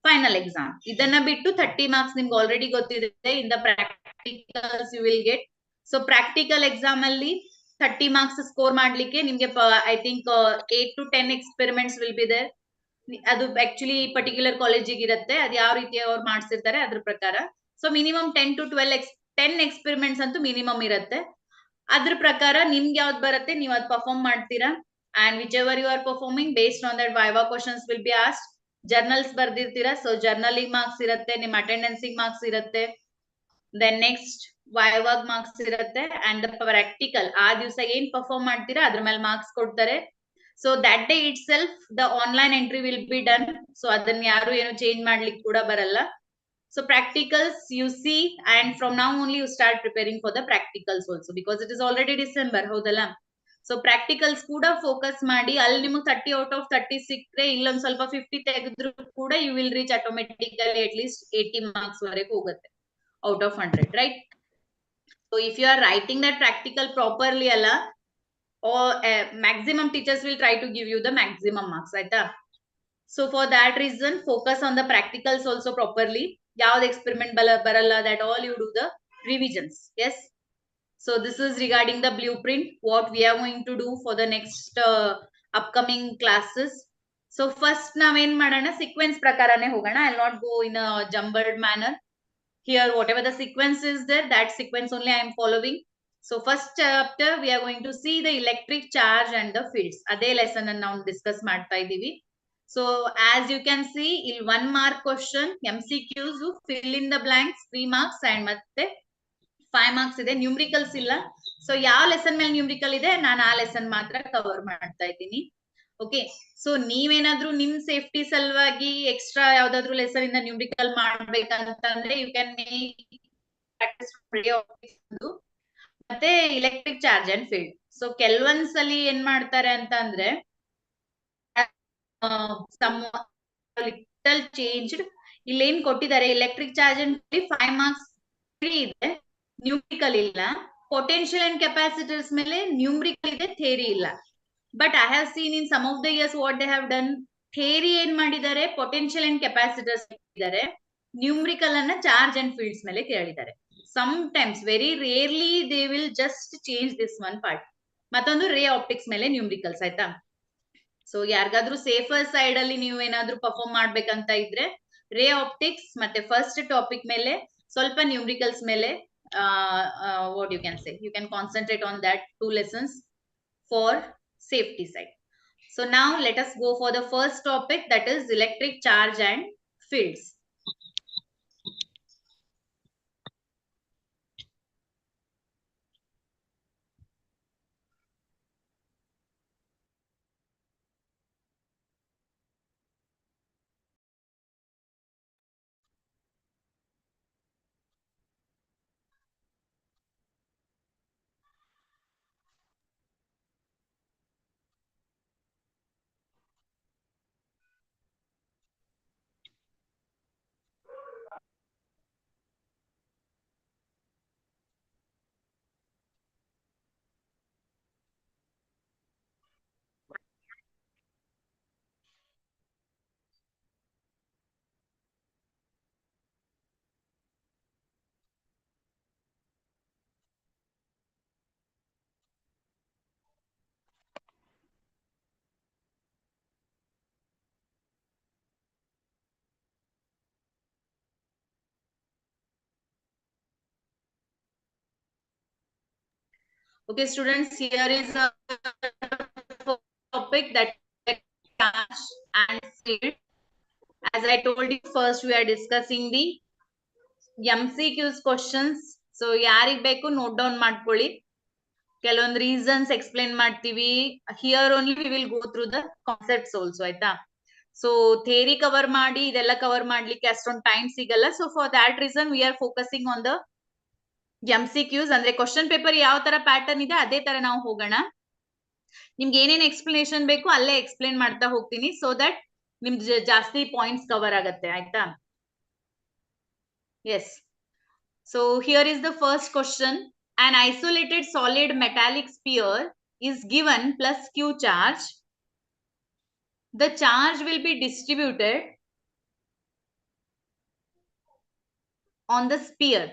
final exam. ಇದನ್ನ ಬಿಟ್ಟು 30 marks ನಿಮ್ಗೆ ಆಲ್ರೆಡಿ ಗೊತ್ತಿದೆ. in the practicals you will get. so practical exam ಅಲ್ಲಿ 30 marks score ಮಾಡ್ಲಿಕ್ಕೆ ನಿಮ್ಗೆ I think 8 to 10 experiments will be there. ಅದು actually particular ಕಾಲೇಜಿಗೆ ಇರುತ್ತೆ, ಅದು ಯಾವ ರೀತಿ ಅವ್ರು ಮಾಡ್ಸಿರ್ತಾರೆ ಅದ್ರ ಪ್ರಕಾರ. ಸೊ ಮಿನಿಮಮ್ 10 to 12 10 ಎಕ್ಸ್ಪೆರಿಮೆಂಟ್ಸ್ ಅಂತೂ ಮಿನಿಮಮ್ ಇರುತ್ತೆ. ಅದ್ರ ಪ್ರಕಾರ ನಿಮ್ಗೆ ಯಾವ್ದು ಬರುತ್ತೆ ನೀವು ಅದ್ ಪರ್ಫಾರ್ಮ್ ಮಾಡ್ತೀರಾ. And whichever you are performing based on that viva questions will be asked. Journals ಬರ್ದಿರ್ತೀರಾ, ಸೊ ಜರ್ನಲಿಗೆ ಮಾರ್ಕ್ಸ್ ಇರುತ್ತೆ, ನಿಮ್ ಅಟೆಂಡೆನ್ಸಿಗೆ ಮಾರ್ಕ್ಸ್ ಇರುತ್ತೆ. ದೆನ್ ನೆಕ್ಸ್ಟ್ ವೈವಾಗ್ ಮಾರ್ಕ್ಸ್ ಇರುತ್ತೆ. ಅಂಡ್ ಪ್ರಾಕ್ಟಿಕಲ್ ಆ ದಿವಸ ಏನ್ ಪರ್ಫಾರ್ಮ್ ಮಾಡ್ತೀರಾ ಅದ್ರ ಮೇಲೆ ಮಾರ್ಕ್ಸ್ ಕೊಡ್ತಾರೆ. So that day itself the online entry will be done. So ಅದನ್ನ ಯಾರು ಏನು ಚೇಂಜ್ ಮಾಡ್ಲಿಕ್ಕೆ ಕೂಡ ಬರಲ್ಲ. So practicals you see, and from now only you start preparing for the practicals also, because it is already December. ಹೌದಲ್ಲ? So practicals ಕೂಡ focus ಮಾಡಿ. ಅಲ್ಲಿ ನಿಮಗೆ 30 out of 30 ಸಿಕ್ಕರೆ, ಇಲ್ಲೊಂದ್ ಸ್ವಲ್ಪ 50 ತೆಗೆದ್ರು ಕೂಡ you will reach automatically at least 80 marks ವರೆಗೂ ಹೋಗುತ್ತೆ out of 100, right? So if you are writing that practical properly ಅಲ್ಲ, or maximum teachers will try to give you the maximum marks, ಆಯ್ತಾ? So for that reason focus on the practicals also properly. ಯಾವ್ದು experiment ಬರಲ್ಲ, that all you do the revisions. Yes, so this is regarding the blueprint what we are going to do for the next upcoming classes. So first ನಾವೇನ್ ಮಾಡೋಣ, sequence ಪ್ರಕಾರನೇ ಹೋಗೋಣ. I'll not go in a jumbled manner. Here whatever the sequence is there, that sequence only I am following. So first chapter we are going to see the electric charge and the fields. ಅದೇ lesson ಅನ್ನು ನಾವು discuss ಮಾಡ್ತಾ ಇದೀವಿ. So as you can see, il 1 mark question MCQs fill in the blanks 3 marks and ಮತ್ತೆ 5 marks ಇದೆ. ನ್ಯೂಮ್ರಿಕಲ್ಸ್ ಇಲ್ಲ. So ಯಾವ lesson ಮೇಲೆ ನ್ಯೂಮ್ರಿಕಲ್ ಇದೆ ನಾನು ಆ ಲೆಸನ್ ಮಾತ್ರ ಕವರ್ ಮಾಡ್ತಾ ಇದ್ದೀನಿ. ಓಕೆ, ಸೊ ನೀವೇನಾದ್ರೂ ನಿಮ್ ಸೇಫ್ಟಿ ಸಲುವಾಗಿ ಎಕ್ಸ್ಟ್ರಾ ಯಾವ್ದಾದ್ರು ಲೆಸನ್ ಇಂದ ನ್ಯೂಮ್ರಿಕಲ್ ಮಾಡ್ಬೇಕಂತಂದ್ರೆ ಯು ಕ್ಯಾನ್ ಮೇಕ್ ಪ್ರಾಕ್ಟೀಸ್ ಮತ್ತೆ electric charge and field. So ಕೆಲವೊಂದ್ಸಲಿ ಏನ್ ಮಾಡ್ತಾರೆ ಅಂತ ಅಂದ್ರೆ ಲಿಟಲ್ ಚೇಂಜ್ಡ್. ಇಲ್ಲಿ ಏನ್ ಕೊಟ್ಟಿದ್ದಾರೆ, ಎಲೆಕ್ಟ್ರಿಕ್ ಚಾರ್ಜ್ ಅಂಡ್ 5 ಮಾರ್ಕ್ಸ್ ಇದೆ, ನ್ಯೂಮ್ರಿಕಲ್ ಇಲ್ಲ. ಪೊಟೆನ್ಶಿಯಲ್ ಅಂಡ್ ಕೆಪಾಸಿಟರ್ಸ್ ಮೇಲೆ ನ್ಯೂಮ್ರಿಕಲ್ ಇದೆ, ಥಿಯರಿ ಇಲ್ಲ. But I have seen in some of the years what they have done, theory ಏನ್ ಮಾಡಿದ್ದಾರೆ, ಪೊಟೆನ್ಶಿಯಲ್ ಅಂಡ್ ಕೆಪಾಸಿಟರ್ಸ್ ಮಾಡಿದ್ದಾರೆ, ನ್ಯೂಮ್ರಿಕಲ್ ಅನ್ನ ಚಾರ್ಜ್ ಅಂಡ್ ಫೀಲ್ಡ್ಸ್ ಮೇಲೆ ಕೇಳಿದ್ದಾರೆ. Sometimes very rarely they will just change this one part. ಮತ್ತೊಂದು ರೇ optics ಮೇಲೆ ನ್ಯೂಮ್ರಿಕಲ್ಸ್, ಆಯ್ತಾ? ಸೊ ಯಾರಿಗಾದ್ರೂ ಸೇಫರ್ ಸೈಡ್ ಅಲ್ಲಿ ನೀವು ಏನಾದ್ರೂ ಪರ್ಫಾರ್ಮ್ ಮಾಡ್ಬೇಕಂತ ಇದ್ರೆ ರೇ ಆಪ್ಟಿಕ್ಸ್ ಮತ್ತೆ ಫಸ್ಟ್ ಟಾಪಿಕ್ ಮೇಲೆ ಸ್ವಲ್ಪ ನ್ಯೂಮ್ರಿಕಲ್ಸ್ ಮೇಲೆ what you can say, you can concentrate on that 2 lessons for safety side. So now let us go for the first topic, that is electric charge and fields. Okay, students, here is a topic that charge and field. As I told you, first we are discussing the MCQs questions. So ಯಾರಿಗ್ ಬೇಕು note down ಮಾಡ್ಕೊಳ್ಳಿ. ಕೆಲವೊಂದು reasons explain ಮಾಡ್ತೀವಿ. Here only we will go through the concepts also, ಆಯ್ತಾ? So theory cover ಮಾಡಿ ಇದೆಲ್ಲ cover ಮಾಡ್ಲಿಕ್ಕೆ ಅಷ್ಟೊಂದು ಟೈಮ್ ಸಿಗಲ್ಲ. So for that reason we are focusing on the MCQs. ಅಂದ್ರೆ ಕ್ವಶನ್ ಪೇಪರ್ ಯಾವ ತರ ಪ್ಯಾಟರ್ನ್ ಇದೆ ಅದೇ ತರ ನಾವು ಹೋಗೋಣ. ನಿಮ್ಗೆ ಏನೇನ್ ಎಕ್ಸ್ಪ್ಲನೇಷನ್ ಬೇಕು ಅಲ್ಲೇ ಎಕ್ಸ್ಪ್ಲೇನ್ ಮಾಡ್ತಾ ಹೋಗ್ತೀನಿ, ಸೊ ದಟ್ ನಿಮ್ಗೆ ಜಾಸ್ತಿ ಪಾಯಿಂಟ್ಸ್ ಕವರ್ ಆಗತ್ತೆ, ಆಯ್ತಾ? Yes. So here is the first question. An isolated solid metallic sphere is given plus Q charge. The charge will be distributed on the sphere.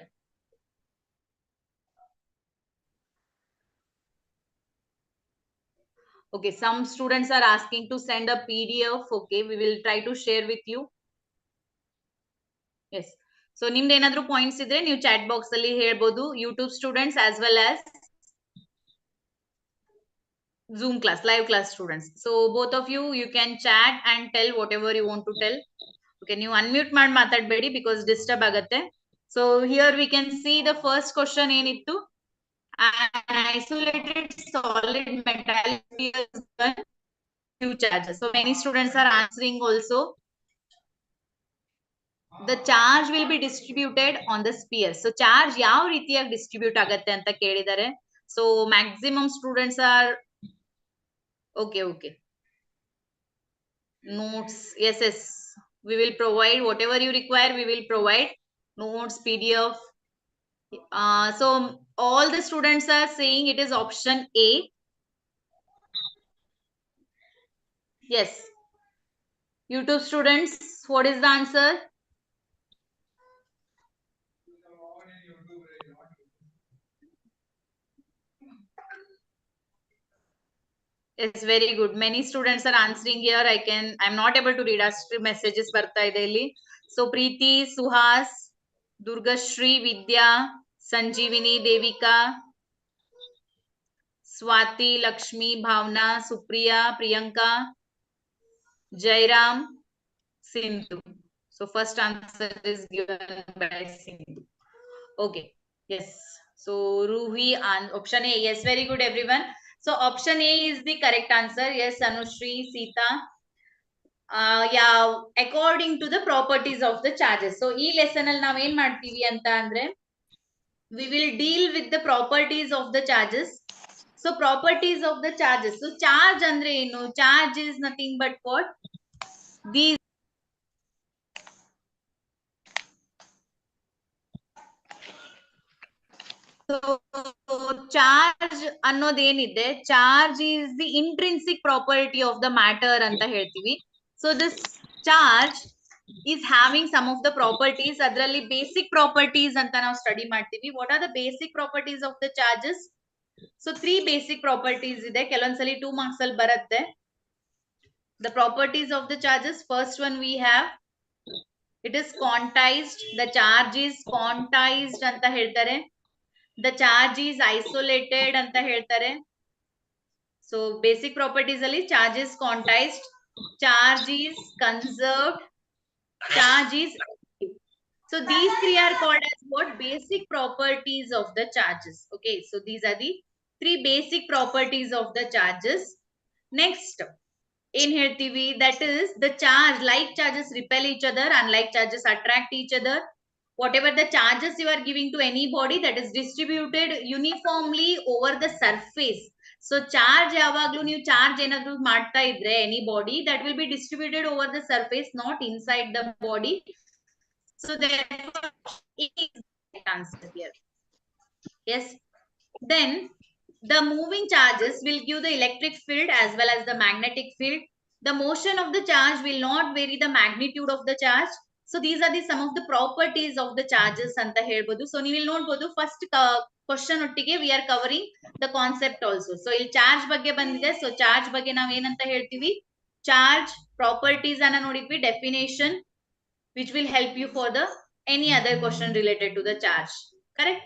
Okay, some students are asking to send a PDF. Okay, we will try to share with you. Yes. So ನಿಮ್ದು ಏನಾದ್ರೂ points ಇದ್ರೆ ನೀವು chat box ಅಲ್ಲಿ ಹೇಳ್ಬೋದು. YouTube students as well as Zoom class, live class students. So both of you can chat and tell whatever you want to tell. Okay, ನೀವು unmute ಮಾಡಿ ಮಾತಾಡಬೇಡಿ because disturb ಆಗುತ್ತೆ. So here we can see the first question ಏನಿತ್ತು. An isolated solid metallic sphere is given Q charges. So many students are answering also. The charge will be distributed on the sphere. So charge ಯಾವ ರೀತಿಯಾಗಿ distribute ಆಗತ್ತೆ ಅಂತ ಕೇಳಿದ್ದಾರೆ. So maximum students are okay. Notes, yes. We will provide whatever you require. We will provide notes, PDF. So all the students are saying it is option A. Yes. YouTube students, what is the answer? It's very good. Many students are answering here. I'm not able to read as messages barta ide illi. So Preeti, Suhas, Durgashri, Vidya, Sanjeevini, Devika, Swati, Lakshmi, Bhavna, Supriya, Priyanka, Jairam, Sindhu. So first answer is given by Sindhu. Okay. Yes. So Ruhi and option A. Yes, very good everyone. So option A is the correct answer. Yes, Anushri, Sita. Yeah, according to the properties of the charges. So ee lesson alli nav ಏನು ಮಾಡ್ತೀವಿ ಅಂತ ಅಂದ್ರೆ we will deal with the properties of the charges. So properties of the charges. So charge andre ಏನು? Charge is nothing but what? These. So charge ಅನ್ನೋದೇನಿದೆ, charge is the intrinsic property of the matter ಅಂತ ಹೇಳ್ತೀವಿ. So this charge is having some of the properties. ಅದರಲ್ಲಿ basic properties ಅಂತ ನಾವು study ಮಾಡ್ತೀವಿ. What are the basic properties of the charges? So 3 basic properties ಇದೆ. ಕೆಲವೊಂದ್ಸಲಿ 2 marks ಅಲ್ಲಿ ಬರುತ್ತೆ. The properties of the charges, first one we have, it is quantized. The charge is quantized ಅಂತ ಹೇಳ್ತಾರೆ. The charge is isolated ಅಂತ ಹೇಳ್ತಾರೆ. So basic properties ಅಲ್ಲಿ charge is quantized, charge is conserved, charge is active. So these 3 are called as what? Basic properties of the charges. Okay, so these are the 3 basic properties of the charges. Next, in ಹೇಳ್ತೀವಿ, that is the charge, like charges repel each other, unlike charges attract each other. Whatever the charges you are giving to any body, that is distributed uniformly over the surface. So charge yavaglu ನೀವು charge ಏನಾದ್ರು ಮಾಡ್ತಾ ಇದ್ರೆ any body, that will be distributed over the surface, not inside the body. So therefore it is the answer here. Yes. Then the moving charges will give the electric field as well as the magnetic field. The motion of the charge will not vary the magnitude of the charge. So these are the some of the properties of the charges anta helbodu. So you will note first question ottige we are covering the concept also. So il charge ಬಗ್ಗೆ ಬಂದಿದೆ. So charge ಬಗ್ಗೆ ನಾವು ಏನಂತ ಹೇಳ್ತೀವಿ? Charge properties ಅನ್ನು ನೋಡಿದ್ವಿ, definition, which will help you for the any other question related to the charge. Correct?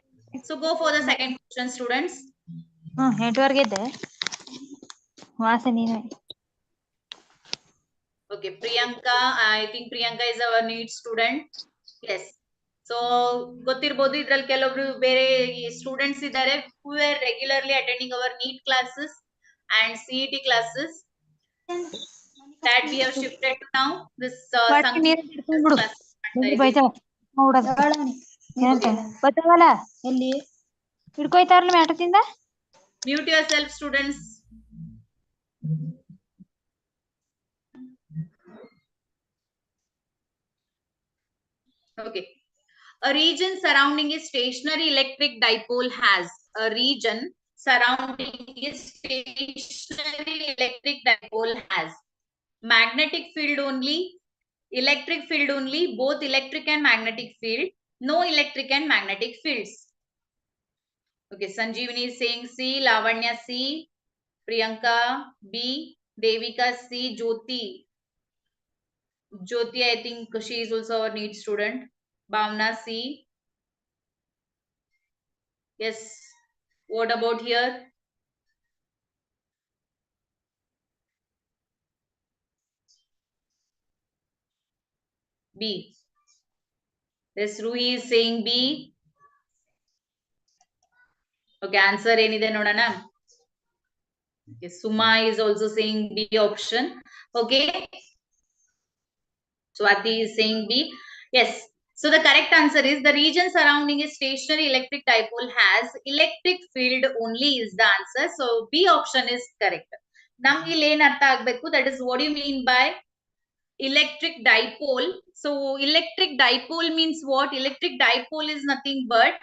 So go for the second question, students. ಎಂಟುವರೆಗೆ ಇದ್ದೆ ವಾಸ ನೀನೆ. Okay, Priyanka, I think Priyanka is our NEET student. Yes. So ಗೊತ್ತಿರಬಹುದು ಇದ್ರಲ್ಲಿ ಕೆಲವೊಬ್ರು ಬೇರೆ students ಇದ್ದಾರೆ who are regularly attending our NEET classes and CET classes that we have shifted to now. This class ಮಾಡ್ತಾ ಇದ್ದೀವಿ. ಬತ್ತವಲ್ಲ ಎಲ್ಲಿ ಹಿಡ್ಕೊಯ್ತಾರಲ್ಲ ಮ್ಯಾಟದಿಂದ. Mute yourself, students. Okay. A region surrounding a stationary electric dipole has a region surrounding a stationary electric dipole has magnetic field only, electric field only, both electric and magnetic field, no electric and magnetic fields. Okay, Sanjeevani is saying C, Lavanya C, Priyanka B, Devika C, Jyoti, I think she is also our NEET student. Bhavna C. Yes. What about here? B. Yes, Ruhi is saying B. Okay, answer enide nodana. Okay, Suma is also saying B option. Okay. Swati is saying B. Yes. So the correct answer is the region surrounding a stationary electric dipole has electric field only is the answer. So B option is correct. Namge ಇಲ್ಲಿ ಏನು ಅರ್ಥ ಆಗಬೇಕು, that is what do you mean by electric dipole? So electric dipole means what? Electric dipole is nothing but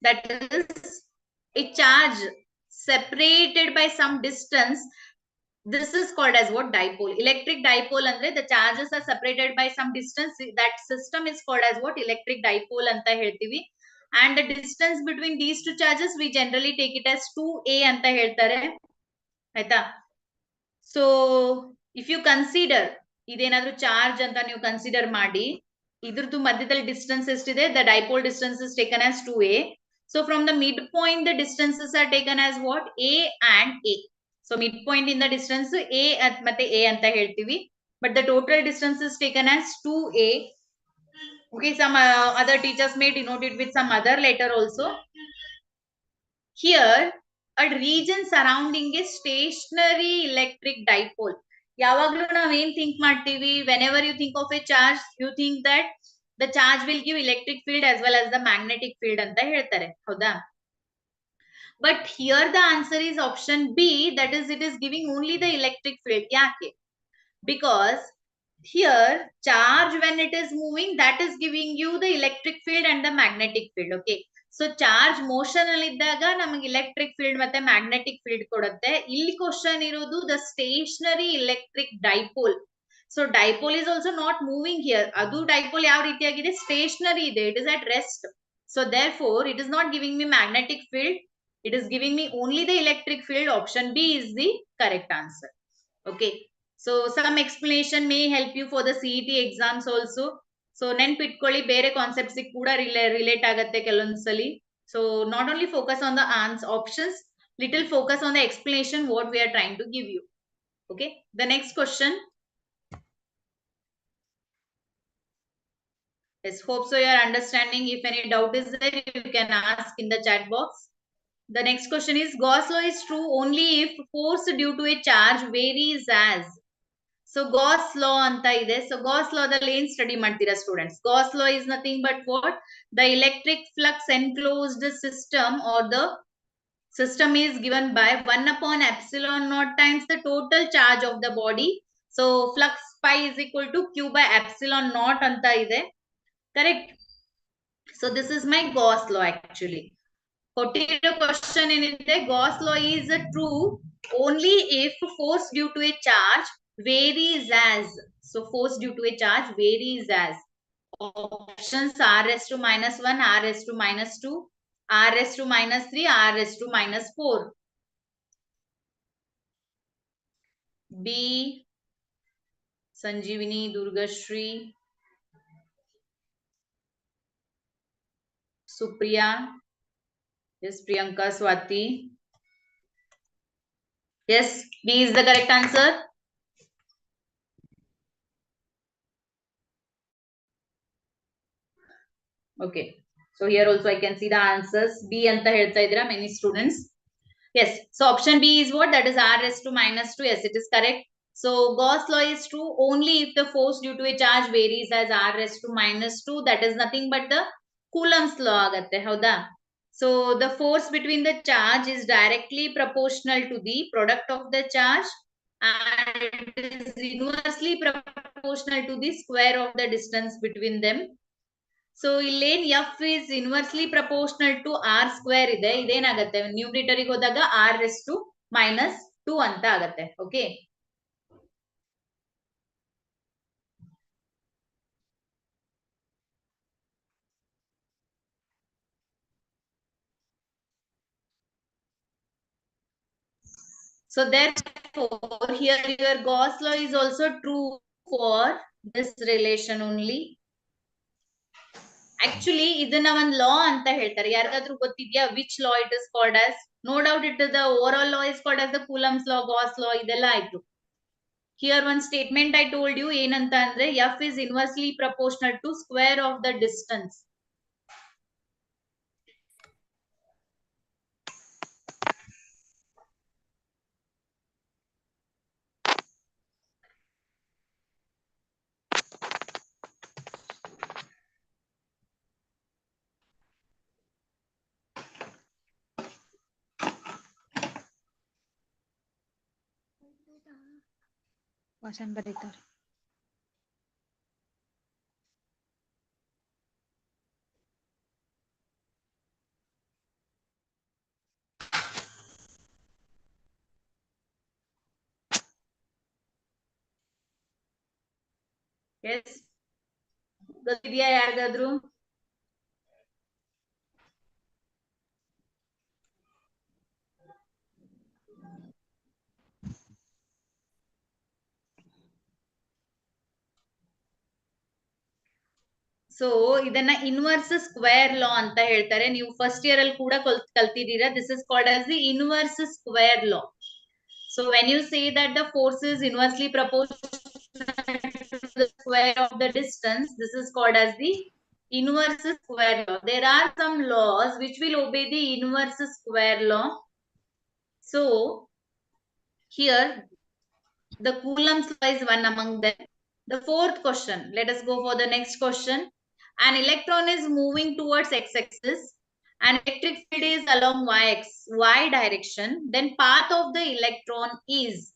that is a charge separated by some distance. This is called as what? Dipole. Electric dipole andre the charges are separated by some distance. That system is called as what? Electric dipole anta ಹೇಳ್ತೀವಿ. And the distance between these two charges we generally take it as 2a anta ಹೇಳ್ತಾರೆ ಆಯ್ತಾ. So if you consider ಇದೇನಾದ್ರೂ charge ಅಂತ ನೀವು consider ಮಾಡಿ, ಇದ್ರದ್ದು ಮಧ್ಯದಲ್ಲಿ distance ಎಷ್ಟಿದೆ? The dipole distance is taken as 2a. So from the midpoint the distances are taken as what? A and A. So midpoint in the distance A ಮತ್ತೆ A ಅಂತ ಹೇಳ್ತೀವಿ. But the total distance is taken as 2a. Okay, some other teachers may denote it with some other letter also. Here a region surrounding a stationary electric dipole. ಯಾವಾಗಲೂ ನಾವು ಏನ್ think ಮಾಡ್ತೀವಿ? Whenever you think of a charge, you think that the charge will give electric field as well as the magnetic field ಅಂತ ಹೇಳ್ತಾರೆ, ಹೌದಾ? But here the answer is option B, that is it is giving only the electric field. Yake? Because here charge when it is moving, that is giving you the electric field and the magnetic field. Okay. So charge motion ಅಲ್ಲಿ ಇದ್ದಾಗ ನಮಗೆ electric field ಮತ್ತೆ magnetic field ಕೊಡುತ್ತೆ. ಇಲ್ಲಿ question ಇರೋದು the stationary electric dipole. So dipole is also not moving here. ಅದು dipole ಯಾವ ರೀತಿಯಾಗಿದೆ? Stationary ಇದೆ. It is at rest. So therefore it is not giving me magnetic field. It is giving me only the electric field. Option B is the correct answer. Okay. So some explanation may help you for the CET exams also. So ನೆನ್ಪಿಟ್ಕೊಳ್ಳಿ, ಬೇರೆ concepts ಕೂಡ relate ಆಗುತ್ತೆ ಕೆಲವೊಂದ್ಸಲಿ. So not only focus on the options, little focus on the explanation what we are trying to give you. Okay. The next question. Yes, hope so you are understanding. If any doubt is there, you can ask in the chat box. The next question is, Gauss law is true only if force due to a charge varies as. So Gauss law anta ide. So Gauss law dalli ಏನು study ಮಾಡ್ತೀರಾ students? Gauss law is nothing but what? The electric flux enclosed system or the system is given by 1 upon epsilon naught times the total charge of the body. So flux pi is equal to Q by epsilon naught anta ide. Correct? So this is my Gauss law actually. ಕೊಟ್ಟಿರೋ question ಏನಿದೆ, Gauss law is true only if force due to a charge varies as. So force due to a charge varies as. Options r raised to -1, r raised to -2, r raised to -3, r raised to -4. B. Sanjeevani, Durgashri, Supriya, Yes, Priyanka, Swati. Yes, B is the correct answer. Okay. So here also I can see the answers. B anta ಹೇಳ್ತಾ ಇದ್ದೀರಾ many students. Yes. So option B is what? That is R raised to minus 2. Yes, it is correct. So Gauss law is true only if the force due to a charge varies as R raised to minus 2. That is nothing but the Coulomb's law ಆಗತ್ತೆ ಹೌದಾ? So the force between the charge is directly proportional to the product of the charge and it is inversely proportional to the square of the distance between them. So ಇಲ್ಲೇನ್ F is inversely proportional to R square ಇದೆ, ಇದೇನಾಗತ್ತೆ ನ್ಯೂಮರೇಟರ್ಗೆ ಹೋದಾಗ R race to minus 2 ಅಂತ ಆಗತ್ತೆ. Okay, so therefore here your Gauss law is also true for this relation only. Actually ಇದನ್ನ ಒಂದು law ಅಂತ ಹೇಳ್ತಾರೆ, ಯಾರಿಗಾದ್ರೂ ಗೊತ್ತಿದ್ಯಾ which law it is called as? No doubt it is the overall law is called as the Coulomb's law, Gauss law ಇದೆಲ್ಲ ಆಯ್ತು. Here one statement I told you ಏನಂತ ಅಂದ್ರೆ F is inversely proportional to square of the distance. Question ಬರೀತಾರೆ. Yes, ಗೊತ್ತಿದ್ಯಾ ಯಾರಿಗಾದ್ರೂ? So ಇದನ್ನ inverse square ಲಾ ಅಂತ ಹೇಳ್ತಾರೆ. ನೀವು ಫಸ್ಟ್ ಇಯರ್ ಅಲ್ಲಿ ಕೂಡ ಕಲ್ತಿದ್ದೀರಾ. This is called as the inverse square law. So when you say that the force is inversely proportional to the square of the distance, this is called as the inverse square law. There are some laws which will obey the inverse square law. So here the Coulomb's law is one among them. The fourth question, let us go for the next question. An electron is moving towards x-axis and electric field is along y direction, then path of the electron is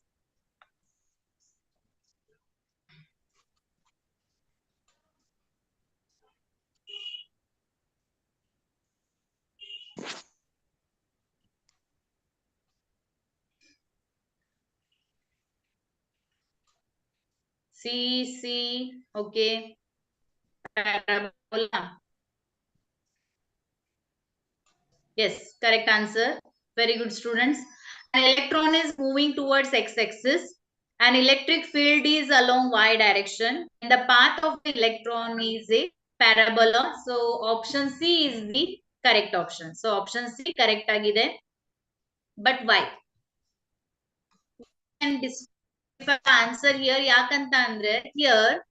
C, okay, parabola. Yes, correct answer. Very good, students. An electron is moving towards x-axis. An electric field is along y direction. And the path of the electron is a parabola. So option C is the correct option. So option C correct agide. But why? And answer here yakanta andre here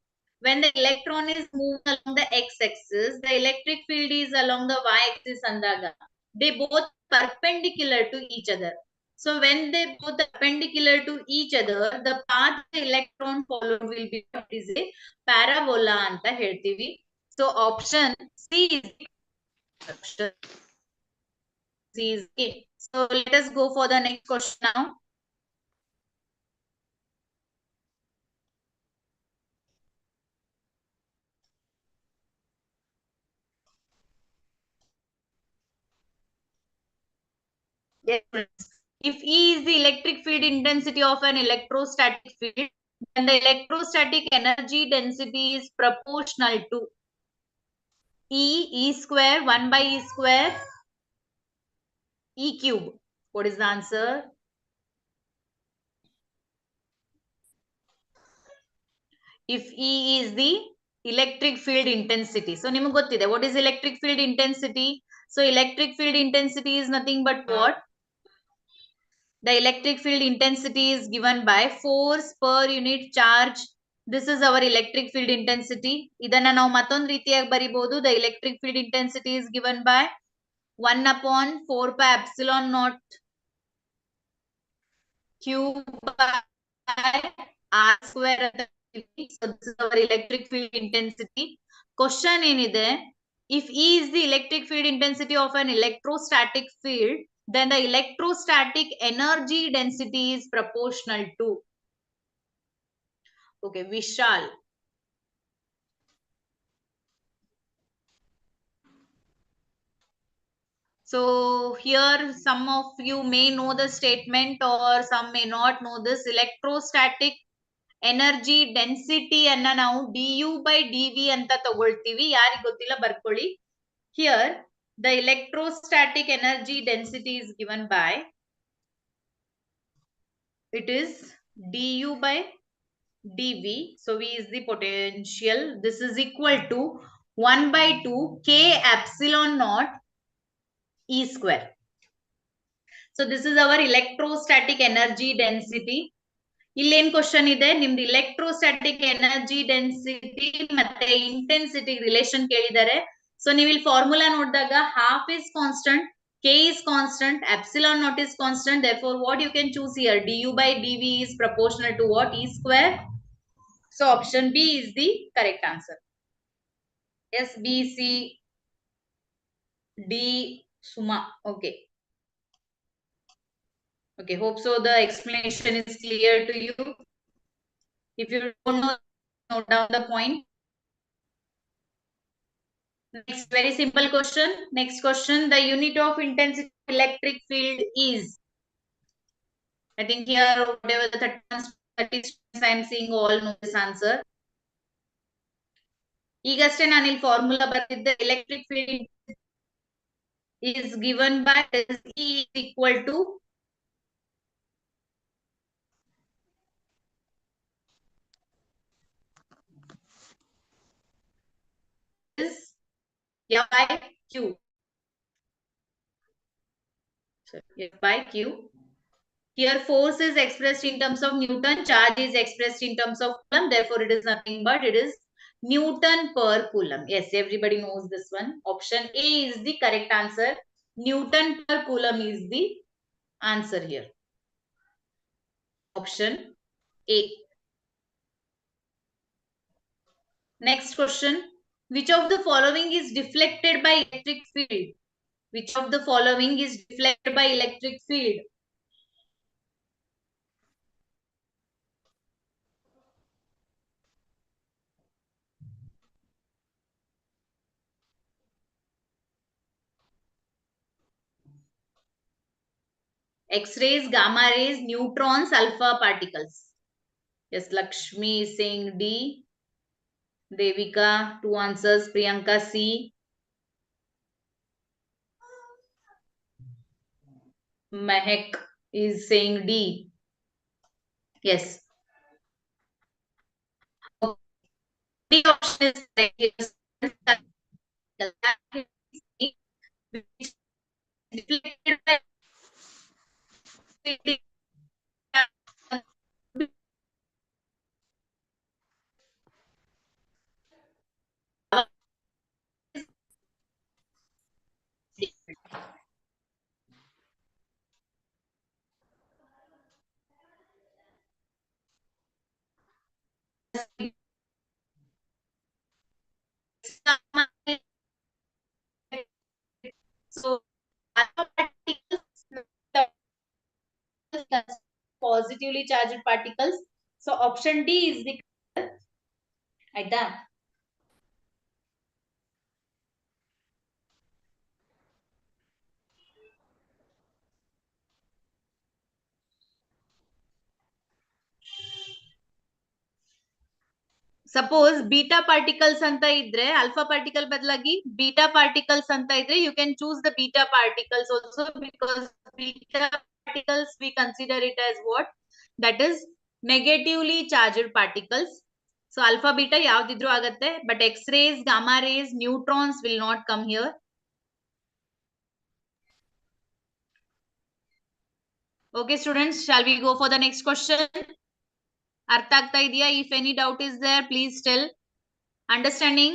when the electron is moving along the x-axis, the electric field is along the y-axis andaga they both perpendicular to each other. So when they both perpendicular to each other, the path the electron followed will be what is a parabola anta ಹೇಳ್ತೀವಿ. So option C is option C is A. So let us go for the next question now. Yes. If E is the electric field intensity of an electrostatic field, then the electrostatic energy density is proportional to E square, 1 by E square, E cube. What is the answer? If E is the electric field intensity. So, ನಿಮಗೆ ಗೊತ್ತಿದೆ, what is electric field intensity? So electric field intensity is nothing but what? The electric field intensity is given by force per unit charge. This is our electric field intensity. ಇದನ್ನ ನಾವು ಮತ್ತೊಂದು ರೀತಿಯಾಗಿ ಬರಿಬಹುದು. The electric field intensity is given by 1 upon 4 pi epsilon naught Q by R square. So this is our electric field intensity. Question ಏನಿದೆ? If E is the electric field intensity of an electrostatic field, then the electrostatic energy density is proportional to. Okay, Vishal. So here some of you may know the statement or some may not know this. Electrostatic energy density ಅನ್ನ ನಾವು du by dv ಅಂತ ತಗೊಳ್ತೀವಿ. ಯಾರಿಗೆ ಗೊತ್ತಿಲ್ಲ ಬರ್ಕೊಳ್ಳಿ. Here the electrostatic energy density is given by, it is du by dv. So v is the potential. This is equal to 1 by 2 k epsilon naught E square. So this is our electrostatic energy density. ಇಲ್ಲೇನ್ question ಇದೆ? ನಿಮ್ದು electrostatic energy density ಮತ್ತೆ intensity relation ಕೇಳಿದ್ದಾರೆ. So ನೀವು ಇಲ್ಲಿ formula ನೋಡಿದಾಗ half is constant, k is constant, epsilon naught is constant. Therefore what you can choose here? du by dv is proportional to what? E square. So option B is the correct answer. Yes, B, C, D, Suma. Okay. Okay, hope so the explanation is clear to you. If you don't know, note down the point. Next, very simple question. Next question, the unit of intensity of electric field is. I think here, whatever the 30 students I am seeing all know this answer. ಈಗಷ್ಟೇ ನಾನು ಇಲ್ಲಿ formula ಬರೆದಿದ್ದೆ. Electric field is given by E is equal to is F by Q. So F by Q. Here force is expressed in terms of Newton, charge is expressed in terms of Coulomb. Therefore, it is nothing but it is Newton per Coulomb. Yes, everybody knows this one. Option A is the correct answer. Newton per Coulomb is the answer here. Option A. Next question. Which of the following is deflected by electric field? Which of the following is deflected by electric field? X-rays, gamma rays, neutrons, alpha particles. Yes, Lakshmi is saying D. Devika, 2 answers. Priyanka, C. Mehak is saying D. Yes. The option is correct. Deflected by so alpha particles, positively charged particles. So option D is the like that. Suppose beta particles anta idre alpha particle badlagi beta particles anta idre, you can choose the beta particles also, because beta particles we consider it as what? That is negatively charged particles. So alpha beta yavdidru agutte, but X rays, gamma rays, neutrons will not come here. Okay, students, shall we go for the next question? ಅರ್ಥ ಆಗ್ತಾ ಇದೆಯಾ? If any doubt is there, please tell. Understanding?